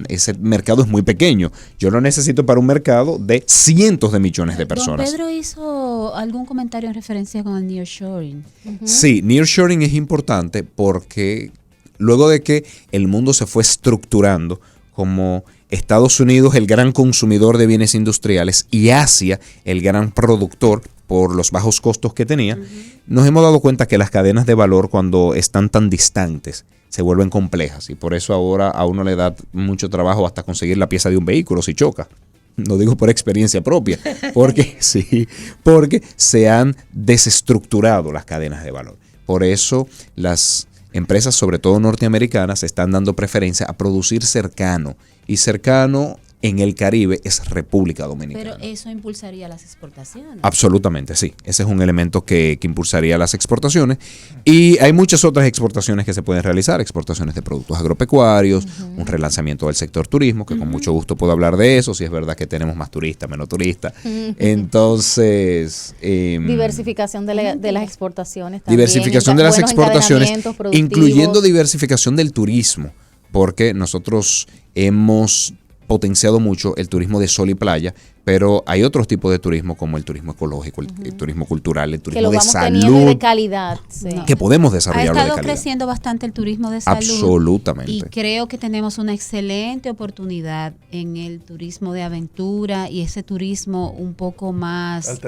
Ese mercado es muy pequeño. Yo lo necesito para un mercado de cientos de millones de personas. Don Pedro hizo algún comentario en referencia con el nearshoring. Sí, nearshoring es importante porque luego de que el mundo se fue estructurando como Estados Unidos el gran consumidor de bienes industriales y Asia el gran productor por los bajos costos que tenía, nos hemos dado cuenta que las cadenas de valor cuando están tan distantes se vuelven complejas y por eso ahora a uno le da mucho trabajo hasta conseguir la pieza de un vehículo si choca. No digo por experiencia propia, porque sí, porque se han desestructurado las cadenas de valor. Por eso las empresas, sobre todo norteamericanas, están dando preferencia a producir cercano. Y cercano en el Caribe es República Dominicana. Pero eso impulsaría las exportaciones. Absolutamente, sí. Ese es un elemento que impulsaría las exportaciones. Y hay muchas otras exportaciones que se pueden realizar. Exportaciones de productos agropecuarios, un relanzamiento del sector turismo, que con mucho gusto puedo hablar de eso. Si es verdad que tenemos más turistas, menos turistas. Entonces... diversificación de las exportaciones también. Diversificación de las buenos exportaciones, encadenamientos productivos. incluyendo diversificación del turismo. Porque nosotros hemos potenciado mucho el turismo de sol y playa, pero hay otros tipos de turismo como el turismo ecológico, el turismo cultural, el turismo de salud, teniendo y de calidad, sí. que podemos desarrollarlo de Ha estado calidad. creciendo bastante el turismo de salud. Absolutamente. Y creo que tenemos una excelente oportunidad en el turismo de aventura y ese turismo un poco más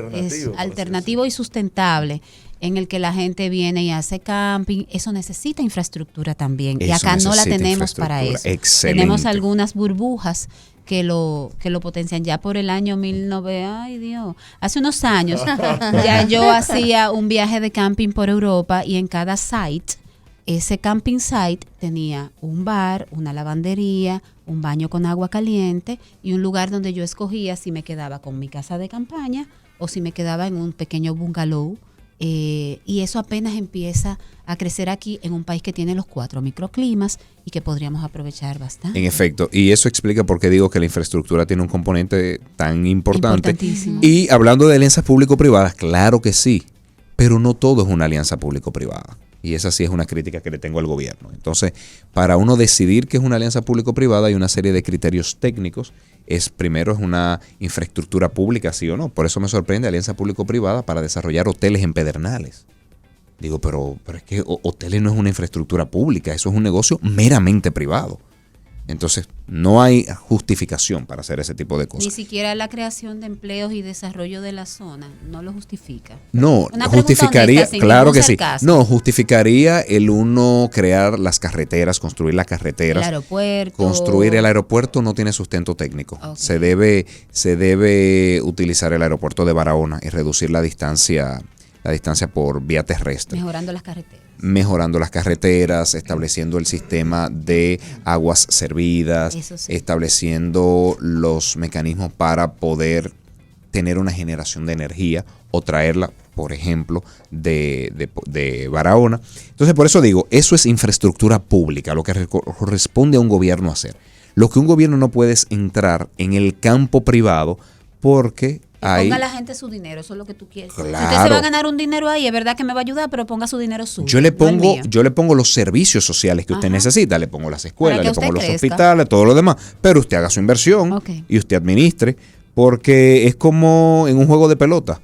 alternativo y sustentable, en el que la gente viene y hace camping. Eso necesita infraestructura también. Y acá no la tenemos para eso. Excelente. Tenemos algunas burbujas que lo potencian. Ya por el año 1900, ay Dios, hace unos años ya yo hacía un viaje de camping por Europa y en cada site, ese camping site tenía un bar, una lavandería, un baño con agua caliente y un lugar donde yo escogía si me quedaba con mi casa de campaña o si me quedaba en un pequeño bungalow. Y eso apenas empieza a crecer aquí en un país que tiene los 4 microclimas y que podríamos aprovechar bastante. En efecto, y eso explica por qué digo que la infraestructura tiene un componente tan importante. Y hablando de alianzas público-privadas, claro que sí, pero no todo es una alianza público-privada. Y esa sí es una crítica que le tengo al gobierno. Entonces, para uno decidir que es una alianza público-privada hay una serie de criterios técnicos. Primero es una infraestructura pública, sí o no. Por eso me sorprende alianza público-privada para desarrollar hoteles en Pedernales. Digo, pero es que hoteles no es una infraestructura pública, eso es un negocio meramente privado. Entonces, no hay justificación para hacer ese tipo de cosas. Ni siquiera la creación de empleos y desarrollo de la zona no lo justifica. No, Una justificaría, honesta, claro que sí. sarcasmo. No, justificaría el uno crear las carreteras, construir las carreteras. El aeropuerto. Construir el aeropuerto no tiene sustento técnico. Okay. Se debe utilizar el aeropuerto de Barahona y reducir la distancia por vía terrestre. Mejorando las carreteras, estableciendo el sistema de aguas servidas, estableciendo los mecanismos para poder tener una generación de energía o traerla, por ejemplo, de Barahona. Entonces, por eso digo, eso es infraestructura pública, lo que corresponde a un gobierno hacer. Lo que un gobierno no puede es entrar en el campo privado porque... Ponga a la gente su dinero, eso es lo que tú quieres. Claro. Si usted se va a ganar un dinero ahí, es verdad que me va a ayudar, pero ponga su dinero suyo. Yo le pongo los servicios sociales que usted necesita, le pongo las escuelas, le pongo los crezca. hospitales, todo lo demás, pero usted haga su inversión y usted administre, porque es como en un juego de pelota.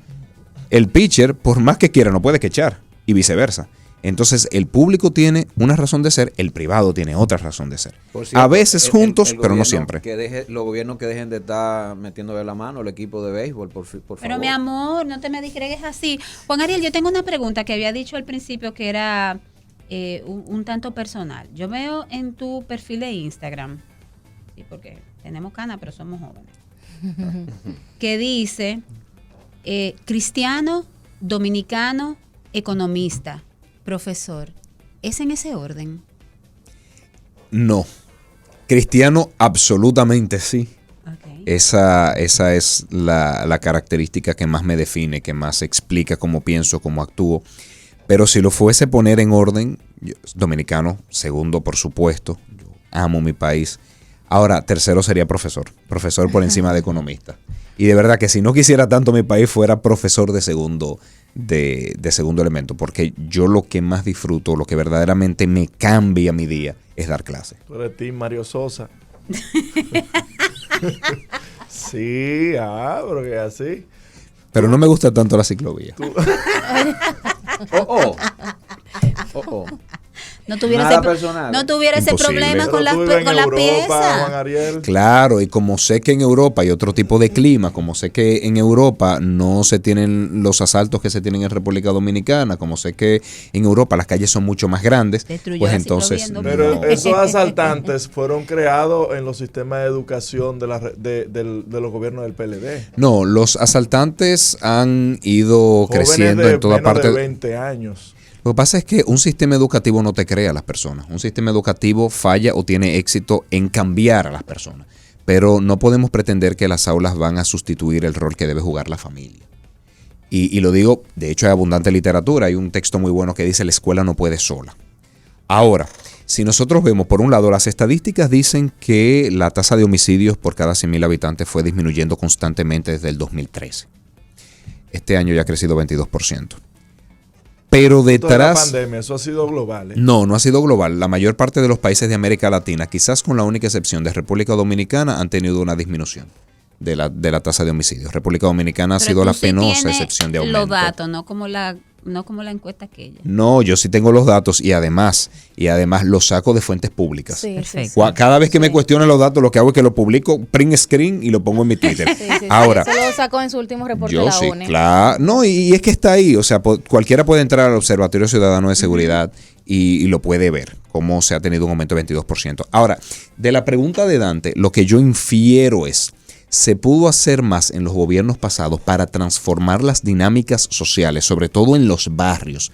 El pitcher, por más que quiera, no puede quechar y viceversa. Entonces, el público tiene una razón de ser, el privado tiene otra razón de ser. Cierto, a veces juntos, pero no siempre. Los gobiernos que dejen de estar metiéndole la mano al equipo de béisbol, por favor. Pero mi amor, no te me disgregues así. Juan Ariel, yo tengo una pregunta que había dicho al principio que era un tanto personal. Yo veo en tu perfil de Instagram, sí, porque tenemos canas, pero somos jóvenes, que dice cristiano, dominicano, economista. Profesor, ¿es en ese orden? No. Cristiano, absolutamente sí. Okay. Esa es la característica que más me define, que más explica cómo pienso, cómo actúo. Pero si lo fuese poner en orden, Dominicano, segundo, por supuesto. Yo amo mi país. Ahora, tercero sería profesor. Profesor por encima de economista. Y de verdad que si no quisiera tanto mi país, fuera profesor de segundo elemento. Porque yo lo que más disfruto, lo que verdaderamente me cambia mi día, es dar clases. Tú eres Team Mario Sosa. Sí, pero que así. Pero no me gusta tanto la ciclovía. No tuviera Nada ese, personal. no tuviera ese Imposible. problema Pero con tú vives en la Europa, pieza. Juan Ariel. Claro, y como sé que en Europa hay otro tipo de clima, como sé que en Europa no se tienen los asaltos que se tienen en República Dominicana, como sé que en Europa las calles son mucho más grandes, Destruyó pues la entonces... ciclovía en Pero No. esos asaltantes fueron creados en los sistemas de educación de los gobiernos del PLD. No, los asaltantes han ido Jóvenes creciendo de en toda menos parte. de 20 años. Lo que pasa es que un sistema educativo no te crea a las personas. Un sistema educativo falla o tiene éxito en cambiar a las personas. Pero no podemos pretender que las aulas van a sustituir el rol que debe jugar la familia. Y lo digo, de hecho hay abundante literatura. Hay un texto muy bueno que dice: la escuela no puede sola. Ahora, si nosotros vemos, por un lado, las estadísticas dicen que la tasa de homicidios por cada 100.000 habitantes fue disminuyendo constantemente desde el 2013. Este año ya ha crecido 22%. Pero Esto de la detrás... pandemia, eso ha sido global. No ha sido global. La mayor parte de los países de América Latina, quizás con la única excepción de República Dominicana, han tenido una disminución de la tasa de homicidios. República Dominicana ha Pero sido tú la sí penosa tienes excepción de aumento. los datos, no como la encuesta aquella. No, yo sí tengo los datos y además los saco de fuentes públicas. Sí, Perfecto. Cada vez que me Sí. cuestionan los datos, lo que hago es que lo publico, print screen y lo pongo en mi Twitter. sí. Ahora, Eso lo sacó en su último reporte de yo la sí, ONU. claro. No, y es que está ahí. O sea, cualquiera puede entrar al Observatorio Ciudadano de Seguridad y lo puede ver, cómo se ha tenido un aumento de 22%. Ahora, de la pregunta de Dante, lo que yo infiero es: ¿se pudo hacer más en los gobiernos pasados para transformar las dinámicas sociales, sobre todo en los barrios,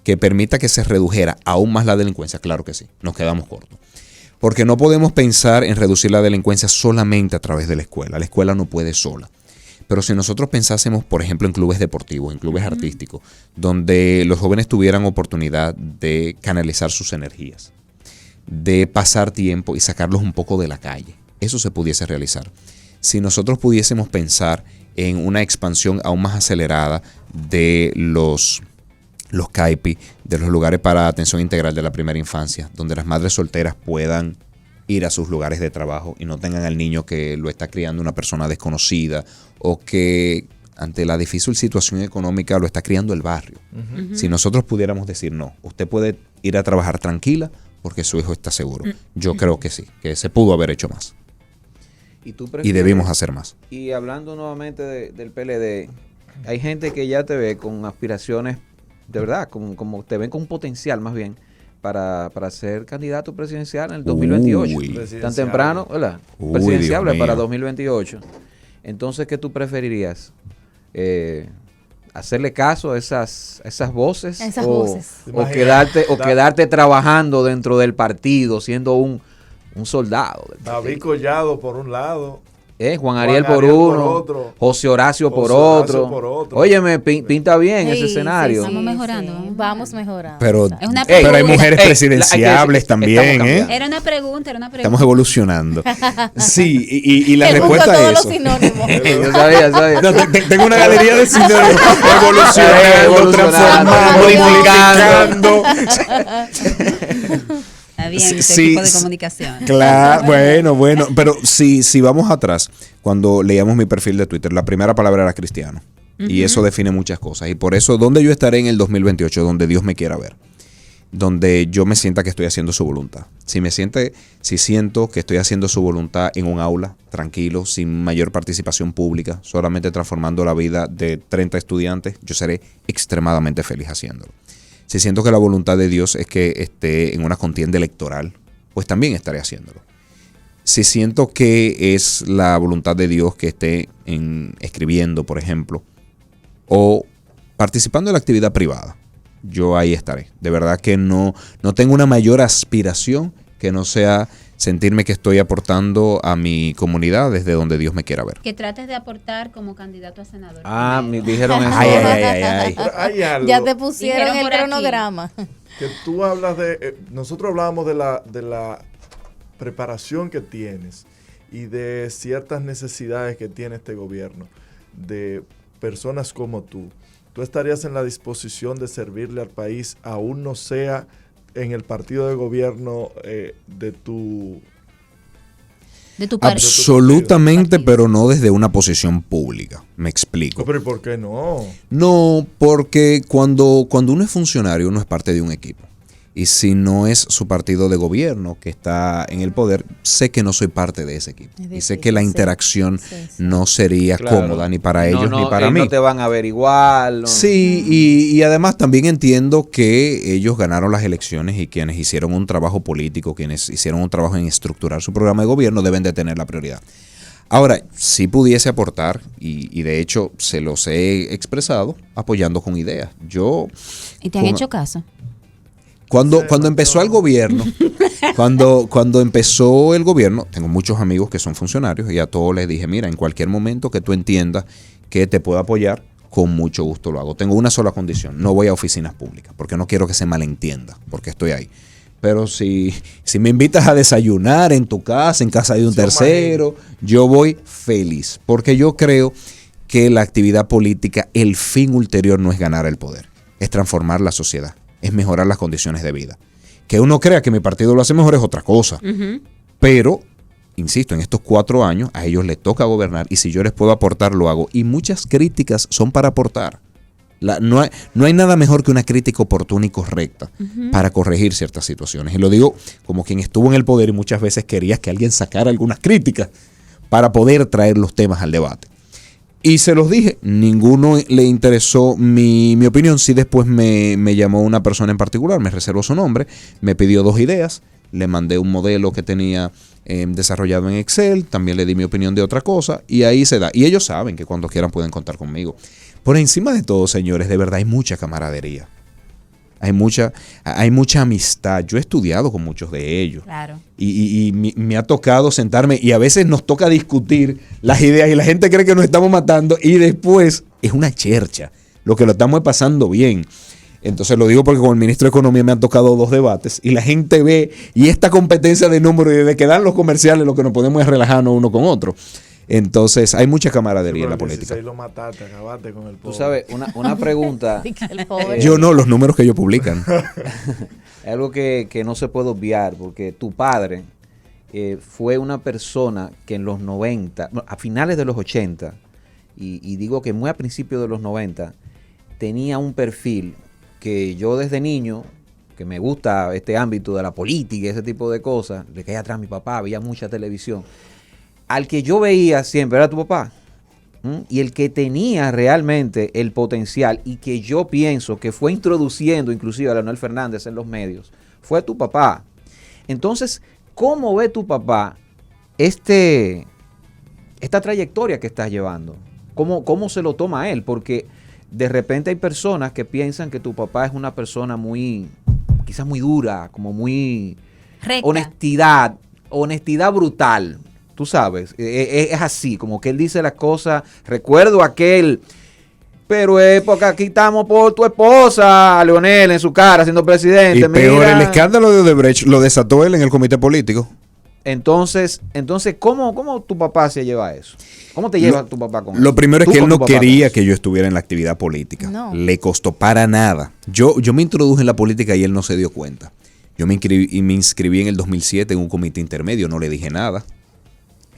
que permita que se redujera aún más la delincuencia? Claro que sí, nos quedamos cortos. Porque no podemos pensar en reducir la delincuencia solamente a través de la escuela. La escuela no puede sola. Pero si nosotros pensásemos, por ejemplo, en clubes deportivos, en clubes artísticos, donde los jóvenes tuvieran oportunidad de canalizar sus energías, de pasar tiempo y sacarlos un poco de la calle, eso se pudiese realizar. Si nosotros pudiésemos pensar en una expansión aún más acelerada de los CAIPI, de los lugares para atención integral de la primera infancia, donde las madres solteras puedan ir a sus lugares de trabajo y no tengan al niño que lo está criando una persona desconocida o que ante la difícil situación económica lo está criando el barrio. Si nosotros pudiéramos decir: no, usted puede ir a trabajar tranquila porque su hijo está seguro. Yo creo que sí, que se pudo haber hecho más. Y debimos hacer más. Y hablando nuevamente del PLD, hay gente que ya te ve con aspiraciones, de verdad, como te ven con un potencial más bien para ser candidato presidencial en el 2028. Uy. Tan temprano, ¿verdad? Uy, Presidenciable Dios para mío. 2028. Entonces, ¿qué tú preferirías? ¿Hacerle caso a esas voces? Esas o, voces. o quedarte trabajando dentro del partido, siendo un soldado del David partido? Collado por un lado. Juan Ariel por Ariel por uno, otro. José Horacio por José Horacio otro. por otro. Óyeme, pinta bien ese Sí, escenario. sí, Vamos mejorando, sí. vamos Vamos mejorando. Pero, Es una pero hay pregunta. mujeres Ey, presidenciables estamos también, cambiando. Era una pregunta. Estamos evolucionando. Sí, y la Él junta respuesta todos es los eso. sinónimos. Yo sabía. No, tengo una galería de sinónimos. Evolucionando, Evolucionando, transformando, modificando. modificando. Está bien, Sí, tu sí, equipo de sí. comunicación. Claro, bueno, pero si vamos atrás, cuando leíamos mi perfil de Twitter, la primera palabra era cristiano. Y eso define muchas cosas. Y por eso, ¿dónde yo estaré en el 2028? Donde Dios me quiera ver. Donde yo me sienta que estoy haciendo su voluntad. Si siento que estoy haciendo su voluntad en un aula, tranquilo, sin mayor participación pública, solamente transformando la vida de 30 estudiantes, yo seré extremadamente feliz haciéndolo. Si siento que la voluntad de Dios es que esté en una contienda electoral, pues también estaré haciéndolo. Si siento que es la voluntad de Dios que esté escribiendo, por ejemplo, o participando en la actividad privada, yo ahí estaré. De verdad que no tengo una mayor aspiración que no sea sentirme que estoy aportando a mi comunidad desde donde Dios me quiera ver. Que trates de aportar como candidato a senador. Me dijeron eso. Pero hay algo Ya te pusieron Dijeron el por aquí. cronograma. que tú hablas de... nosotros hablábamos de la preparación que tienes y de ciertas necesidades que tiene este gobierno, de personas como tú. ¿Tú estarías en la disposición de servirle al país, aún no sea en el partido de gobierno de tu... De tu parte. Absolutamente, pero no desde una posición pública. Me explico. Pero ¿y por qué no? No, porque cuando uno es funcionario, uno es parte de un equipo. Y si no es su partido de gobierno que está en el poder, sé que no soy parte de ese equipo. Y sé que la interacción no sería cómoda ni para ellos ni para mí. No te van a ver igual. No. Sí, y además también entiendo que ellos ganaron las elecciones y quienes hicieron un trabajo político, quienes hicieron un trabajo en estructurar su programa de gobierno, deben de tener la prioridad. Ahora, si pudiese aportar, y de hecho se los he expresado, apoyando con ideas. ¿Y te han hecho caso? Cuando empezó el gobierno, cuando empezó el gobierno, tengo muchos amigos que son funcionarios y a todos les dije, mira, en cualquier momento que tú entiendas que te puedo apoyar, con mucho gusto lo hago. Tengo una sola condición, no voy a oficinas públicas, porque no quiero que se malentienda, porque estoy ahí. Pero si me invitas a desayunar en tu casa, en casa de un tercero, yo voy feliz, porque yo creo que la actividad política, el fin ulterior no es ganar el poder, es transformar la sociedad, es mejorar las condiciones de vida. Que uno crea que mi partido lo hace mejor es otra cosa. Pero, insisto, en estos 4 años a ellos les toca gobernar y si yo les puedo aportar, lo hago. Y muchas críticas son para aportar. No hay nada mejor que una crítica oportuna y correcta para corregir ciertas situaciones. Y lo digo como quien estuvo en el poder y muchas veces quería que alguien sacara algunas críticas para poder traer los temas al debate. Y se los dije, ninguno le interesó mi opinión. Sí, después me llamó una persona en particular, me reservó su nombre, me pidió 2 ideas, le mandé un modelo que tenía desarrollado en Excel, también le di mi opinión de otra cosa y ahí se da. Y ellos saben que cuando quieran pueden contar conmigo. Por encima de todo, señores, de verdad hay mucha camaradería. Hay mucha amistad. Yo he estudiado con muchos de ellos. Claro. Y me ha tocado sentarme y a veces nos toca discutir las ideas y la gente cree que nos estamos matando y después es una chercha. Lo que lo estamos pasando bien. Entonces lo digo porque con el ministro de Economía me han tocado 2 debates y la gente ve y esta competencia de números y de que dan los comerciales lo que nos podemos es relajarnos uno con otro. Entonces hay mucha camaradería en la política. Lo mataste, acabaste con el pobre. Tú sabes, una pregunta. Yo no, los números que ellos publican. Es algo que no se puede obviar porque tu padre fue una persona que en los 90, a finales de los 80, y digo que muy a principios de los 90, tenía un perfil que yo desde niño, que me gusta este ámbito de la política y ese tipo de cosas, le caía atrás a mi papá, veía mucha televisión. Al que yo veía siempre era tu papá. Y el que tenía realmente el potencial y que yo pienso que fue introduciendo inclusive a Leonel Fernández en los medios, fue tu papá. Entonces, ¿cómo ve tu papá esta trayectoria que estás llevando? ¿Cómo se lo toma él? Porque de repente hay personas que piensan que tu papá es una persona quizás muy dura, como muy Recta. honestidad brutal. Tú sabes, es así, como que él dice las cosas. Recuerdo aquel, pero es porque aquí estamos por tu esposa, Leonel, en su cara, siendo presidente. Y peor, el escándalo de Odebrecht lo desató él en el comité político. Entonces, ¿cómo tu papá se lleva a eso? ¿Cómo te lleva tu papá con eso? Lo primero es que él no quería que yo estuviera en la actividad política. No. Le costó para nada. Yo me introduje en la política y él no se dio cuenta. Yo me inscribí en el 2007 en un comité intermedio, no le dije nada.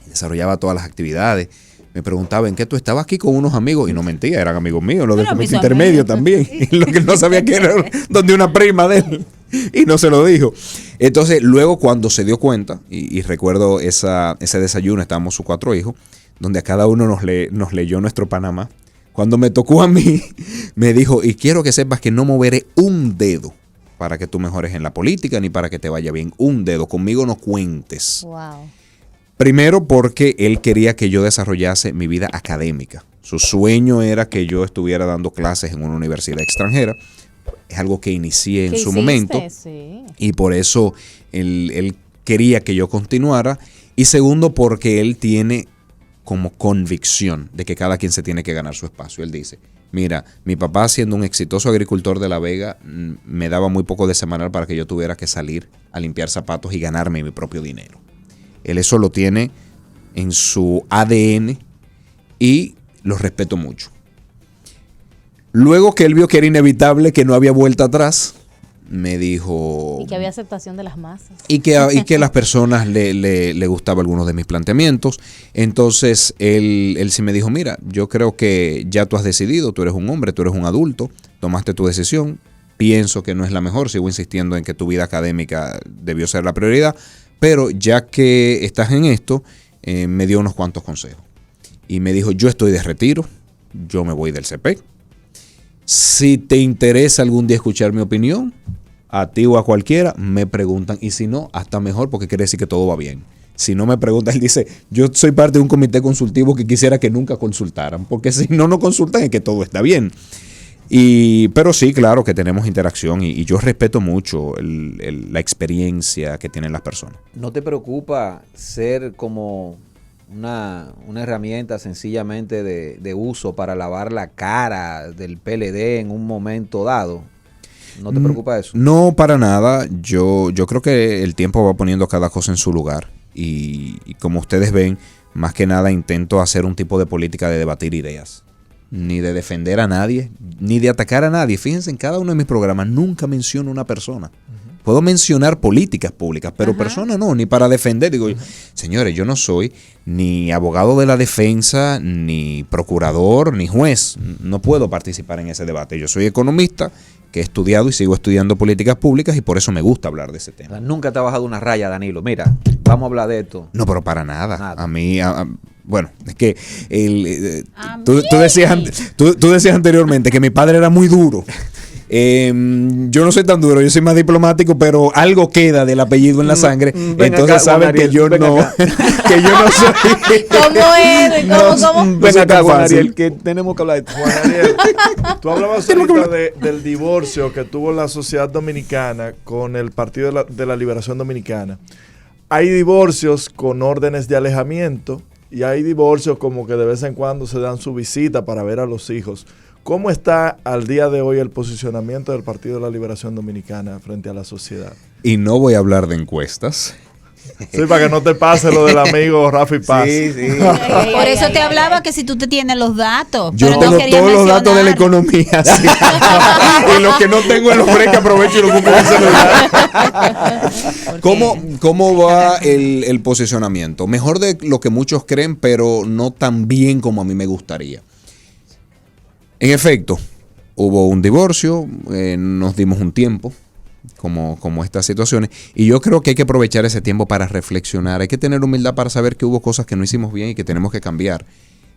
Desarrollaba todas las actividades. Me preguntaba en qué tú estabas aquí con unos amigos y no mentía, eran amigos míos, los del comité intermedio también. Y lo que él no sabía que era donde una prima de él y no se lo dijo. Entonces, luego cuando se dio cuenta, y recuerdo ese desayuno, estábamos sus 4 hijos, donde a cada uno nos leyó nuestro Panamá. Cuando me tocó a mí, me dijo, y quiero que sepas que no moveré un dedo para que tú mejores en la política ni para que te vaya bien. Un dedo, conmigo no cuentes. Wow. Primero porque él quería que yo desarrollase mi vida académica. Su sueño era que yo estuviera dando clases en una universidad extranjera. Es algo que inicié en su momento. Sí. Y por eso él quería que yo continuara, y segundo, porque él tiene como convicción de que cada quien se tiene que ganar su espacio. Él dice, mira, mi papá siendo un exitoso agricultor de La Vega, me daba muy poco de semanal para que yo tuviera que salir a limpiar zapatos y ganarme mi propio dinero. Él eso lo tiene en su ADN y lo respeto mucho. Luego que él vio que era inevitable, que no había vuelta atrás, me dijo... Y que había aceptación de las masas. Y que a las personas le gustaban algunos de mis planteamientos. Entonces, él sí me dijo, mira, yo creo que ya tú has decidido, tú eres un hombre, tú eres un adulto, tomaste tu decisión, pienso que no es la mejor, sigo insistiendo en que tu vida académica debió ser la prioridad, pero ya que estás en esto, me dio unos cuantos consejos. Y me dijo, yo estoy de retiro, yo me voy del CPEC. Si te interesa algún día escuchar mi opinión, a ti o a cualquiera, me preguntan. Y si no, hasta mejor, porque quiere decir que todo va bien. Si no me preguntan, él dice, yo soy parte de un comité consultivo que quisiera que nunca consultaran, porque si no nos consultan es que todo está bien. Pero sí, claro que tenemos interacción y yo respeto mucho la experiencia que tienen las personas. ¿No te preocupa ser como una herramienta sencillamente de uso para lavar la cara del PLD en un momento dado? ¿No te preocupa eso? No, para nada. Yo creo que el tiempo va poniendo cada cosa en su lugar. Y como ustedes ven, más que nada intento hacer un tipo de política de debatir ideas. Ni de defender a nadie, ni de atacar a nadie. Fíjense, en cada uno de mis programas nunca menciono una persona. Puedo mencionar políticas públicas, pero personas no, ni para defender. Digo, señores, yo no soy ni abogado de la defensa, ni procurador, ni juez. No puedo participar en ese debate. Yo soy economista, que he estudiado y sigo estudiando políticas públicas y por eso me gusta hablar de ese tema. Nunca te ha bajado una raya, Danilo. Mira, vamos a hablar de esto. No, pero para nada. Nada. A mí... bueno, es que tú decías anteriormente que mi padre era muy duro. Yo no soy tan duro, yo soy más diplomático, pero algo queda del apellido en la sangre. Entonces saben que yo no que yo no soy. ¿Cómo es? ¿Cómo? Ven acá, Juan Ariel, que tenemos que hablar de esto. Juan Ariel, tú hablabas ahorita del divorcio que tuvo la sociedad dominicana con el Partido de la Liberación Dominicana. Hay divorcios con órdenes de alejamiento y hay divorcios como que de vez en cuando se dan su visita para ver a los hijos. ¿Cómo está al día de hoy el posicionamiento del Partido de la Liberación Dominicana frente a la sociedad? Y no voy a hablar de encuestas. Sí, para que no te pase lo del amigo Rafi Paz. Sí, sí. Por eso te hablaba que si tú te tienes los datos. Yo pero tengo no querías todos los datos de la mencionar. economía. Sí. Y lo que no tengo es los breaks que aprovecho y lo pongo en el celular. ¿Cómo va el posicionamiento? Mejor de lo que muchos creen, pero no tan bien como a mí me gustaría. En efecto, hubo un divorcio, nos dimos un tiempo, como estas situaciones, y yo creo que hay que aprovechar ese tiempo para reflexionar, hay que tener humildad para saber que hubo cosas que no hicimos bien y que tenemos que cambiar.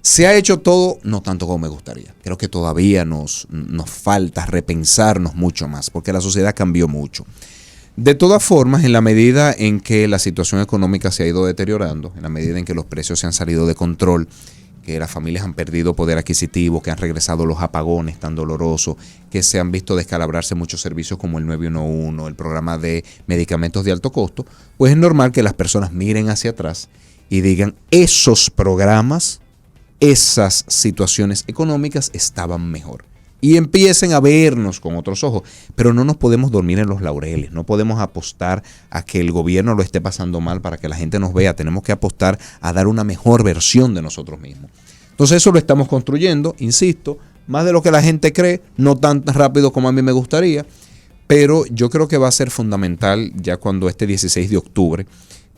Se ha hecho todo, no tanto como me gustaría. Creo que todavía nos falta repensarnos mucho más, porque la sociedad cambió mucho. De todas formas, en la medida en que la situación económica se ha ido deteriorando, en la medida en que los precios se han salido de control, que las familias han perdido poder adquisitivo, que han regresado los apagones tan dolorosos, que se han visto descalabrarse muchos servicios como el 911, el programa de medicamentos de alto costo, pues es normal que las personas miren hacia atrás y digan, esos programas, esas situaciones económicas estaban mejor. Y empiecen a vernos con otros ojos, pero no nos podemos dormir en los laureles, no podemos apostar a que el gobierno lo esté pasando mal para que la gente nos vea, tenemos que apostar a dar una mejor versión de nosotros mismos. Entonces eso lo estamos construyendo, insisto, más de lo que la gente cree, no tan rápido como a mí me gustaría, pero yo creo que va a ser fundamental ya cuando este 16 de octubre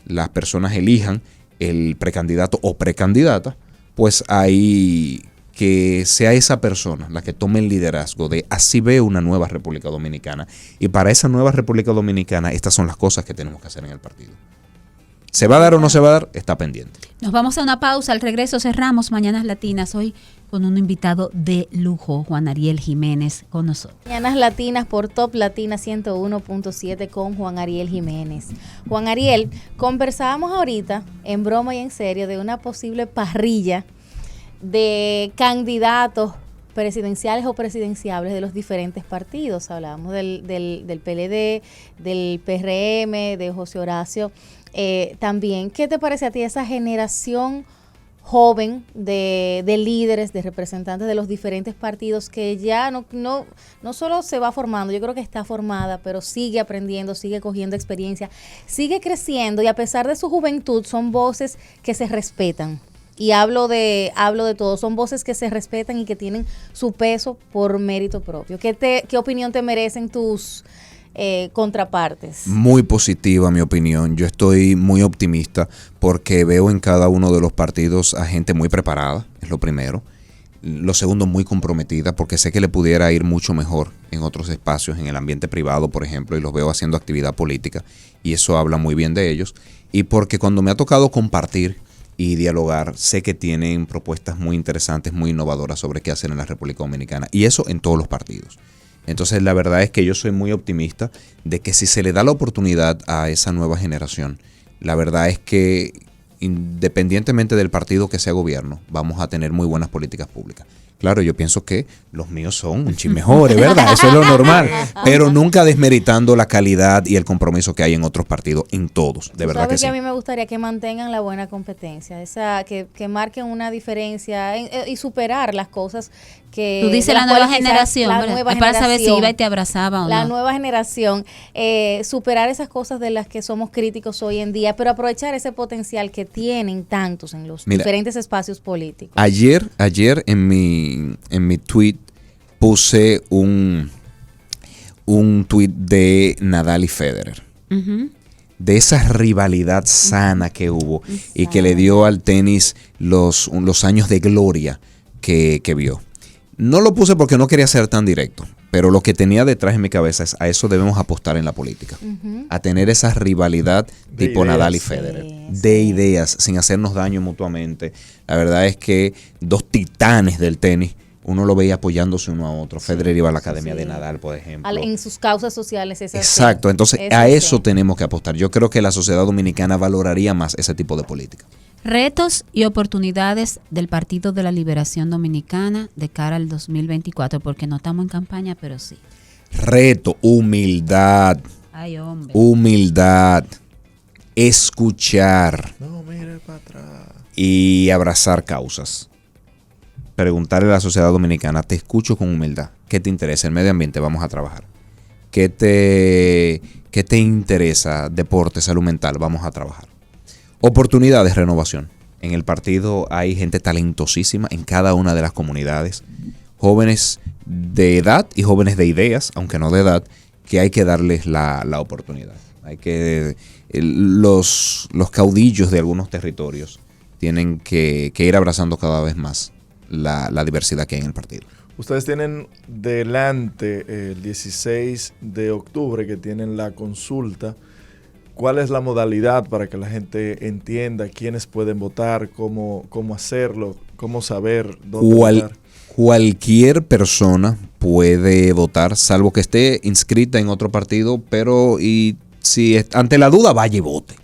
las personas elijan el precandidato o precandidata, pues ahí que sea esa persona la que tome el liderazgo de así veo una nueva República Dominicana. Y para esa nueva República Dominicana, estas son las cosas que tenemos que hacer en el partido. ¿Se va a dar o no se va a dar? Está pendiente. Nos vamos a una pausa, al regreso cerramos Mañanas Latinas, hoy con un invitado de lujo, Juan Ariel Jiménez, con nosotros. Mañanas Latinas por Top Latina 101.7 con Juan Ariel Jiménez. Juan Ariel, conversábamos ahorita, en broma y en serio, de una posible parrilla de candidatos presidenciales o presidenciables de los diferentes partidos. Hablábamos del PLD, del PRM, de José Horacio. También, ¿qué te parece a ti esa generación joven de líderes, de representantes de los diferentes partidos que ya no solo se va formando, yo creo que está formada, pero sigue aprendiendo, sigue cogiendo experiencia, sigue creciendo y a pesar de su juventud son voces que se respetan? Y hablo de todo, son voces que se respetan y que tienen su peso por mérito propio. ¿Qué opinión te merecen tus contrapartes? Muy positiva mi opinión. Yo estoy muy optimista porque veo en cada uno de los partidos a gente muy preparada, es lo primero. Lo segundo, muy comprometida porque sé que le pudiera ir mucho mejor en otros espacios, en el ambiente privado, por ejemplo, y los veo haciendo actividad política y eso habla muy bien de ellos. Y porque cuando me ha tocado compartir y dialogar, sé que tienen propuestas muy interesantes, muy innovadoras sobre qué hacer en la República Dominicana y eso en todos los partidos. Entonces la verdad es que yo soy muy optimista de que si se le da la oportunidad a esa nueva generación, la verdad es que independientemente del partido que sea gobierno, vamos a tener muy buenas políticas públicas. Claro, yo pienso que los míos son un chin mejores, ¿verdad? Eso es lo normal. Pero nunca desmeritando la calidad y el compromiso que hay en otros partidos, en todos, de verdad que sí. A mí me gustaría que mantengan la buena competencia, que marquen una diferencia y superar las cosas que... Tú dices la nueva generación, ¿verdad? Para saber si iba y te abrazaba o no. La nueva generación, superar esas cosas de las que somos críticos hoy en día, pero aprovechar ese potencial que tienen tantos en los diferentes espacios políticos. Ayer en mi tweet puse un tweet de Nadal y Federer. Uh-huh. De esa rivalidad sana que hubo y que le dio al tenis los años de gloria que vio. No lo puse porque no quería ser tan directo, pero lo que tenía detrás en mi cabeza es a eso debemos apostar en la política. Uh-huh. A tener esa rivalidad de tipo ideas. Nadal y Federer. Sí, de ideas, sin hacernos daño mutuamente. La verdad es que dos titanes del tenis, uno lo veía apoyándose uno a otro. Federer iba a la academia de Nadal, por ejemplo. En sus causas sociales. Exacto, entonces a eso tenemos que apostar. Yo creo que la sociedad dominicana valoraría más ese tipo de política. Retos y oportunidades del Partido de la Liberación Dominicana de cara al 2024, porque no estamos en campaña, pero sí. Reto, humildad. Ay, hombre. Humildad. Escuchar. No, mire para atrás. Y abrazar causas. Preguntarle a la sociedad dominicana, te escucho con humildad. ¿Qué te interesa? El medio ambiente, vamos a trabajar. ¿Qué te interesa? Deporte, salud mental, vamos a trabajar. Oportunidades, renovación. En el partido hay gente talentosísima en cada una de las comunidades. Jóvenes de edad y jóvenes de ideas, aunque no de edad, que hay que darles la oportunidad. Hay que los caudillos de algunos territorios tienen que ir abrazando cada vez más la diversidad que hay en el partido. Ustedes tienen delante el 16 de octubre que tienen la consulta. ¿Cuál es la modalidad para que la gente entienda quiénes pueden votar, cómo hacerlo, cómo saber dónde votar? Cualquier persona puede votar, salvo que esté inscrita en otro partido, pero y si ante la duda vaya y vote.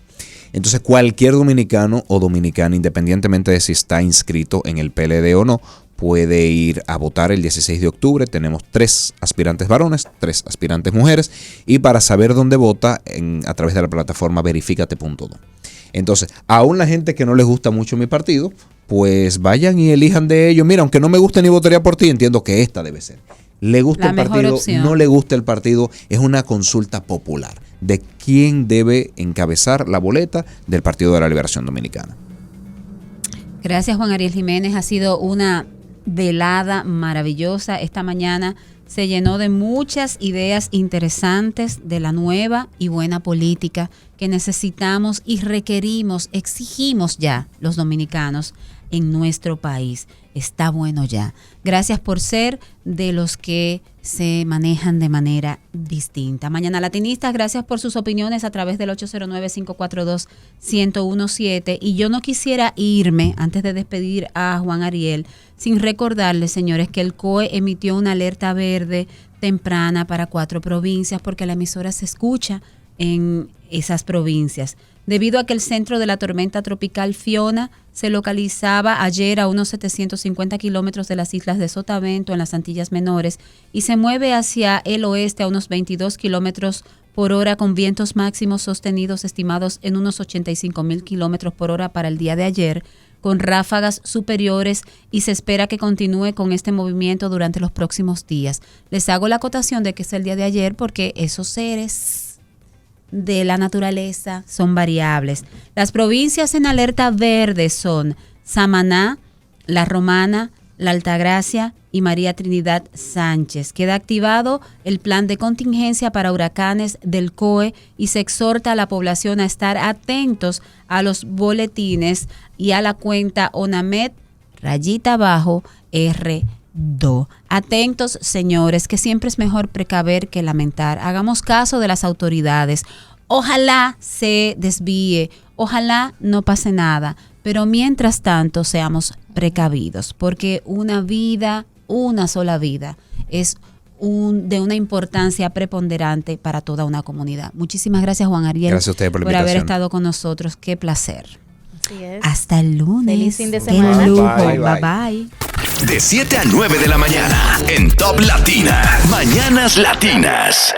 Entonces cualquier dominicano o dominicana, independientemente de si está inscrito en el PLD o no, puede ir a votar el 16 de octubre. Tenemos 3 aspirantes varones, 3 aspirantes mujeres. Y para saber dónde vota, a través de la plataforma verificate.do. Entonces, aún la gente que no les gusta mucho mi partido, pues vayan y elijan de ellos. Mira, aunque no me guste ni votaría por ti, entiendo que esta debe ser. Le gusta el partido, no le gusta el partido, es una consulta popular de quién debe encabezar la boleta del Partido de la Liberación Dominicana. Gracias, Juan Ariel Jiménez. Ha sido una velada maravillosa. Esta mañana se llenó de muchas ideas interesantes de la nueva y buena política que necesitamos y requerimos, exigimos ya los dominicanos en nuestro país. Está bueno ya. Gracias por ser de los que se manejan de manera distinta. Mañana Latinistas, gracias por sus opiniones a través del 809-542-1017. Y yo no quisiera irme, antes de despedir a Juan Ariel, sin recordarles, señores, que el COE emitió una alerta verde temprana para 4 provincias porque la emisora se escucha en esas provincias. Debido a que el centro de la tormenta tropical Fiona se localizaba ayer a unos 750 kilómetros de las islas de Sotavento en las Antillas Menores y se mueve hacia el oeste a unos 22 kilómetros por hora con vientos máximos sostenidos estimados en unos 85,000 kilómetros por hora para el día de ayer, con ráfagas superiores, y se espera que continúe con este movimiento durante los próximos días. Les hago la acotación de que es el día de ayer porque esos seres de la naturaleza son variables. Las provincias en alerta verde son Samaná, La Romana, La Altagracia y María Trinidad Sánchez. Queda activado el plan de contingencia para huracanes del COE y se exhorta a la población a estar atentos a los boletines y a la cuenta ONAMED _R2. Atentos, señores, que siempre es mejor precaver que lamentar. Hagamos caso de las autoridades. Ojalá se desvíe, ojalá no pase nada, pero mientras tanto seamos precavidos, porque una vida, una sola vida, es de una importancia preponderante para toda una comunidad. Muchísimas gracias, Juan Ariel, gracias a usted por la por haber invitación. estado con nosotros. Qué placer. Así es. Hasta el lunes. Feliz fin de Qué semana. lujo. Bye, bye. Bye, bye. De 7 a 9 de la mañana en Top Latina. Mañanas Latinas.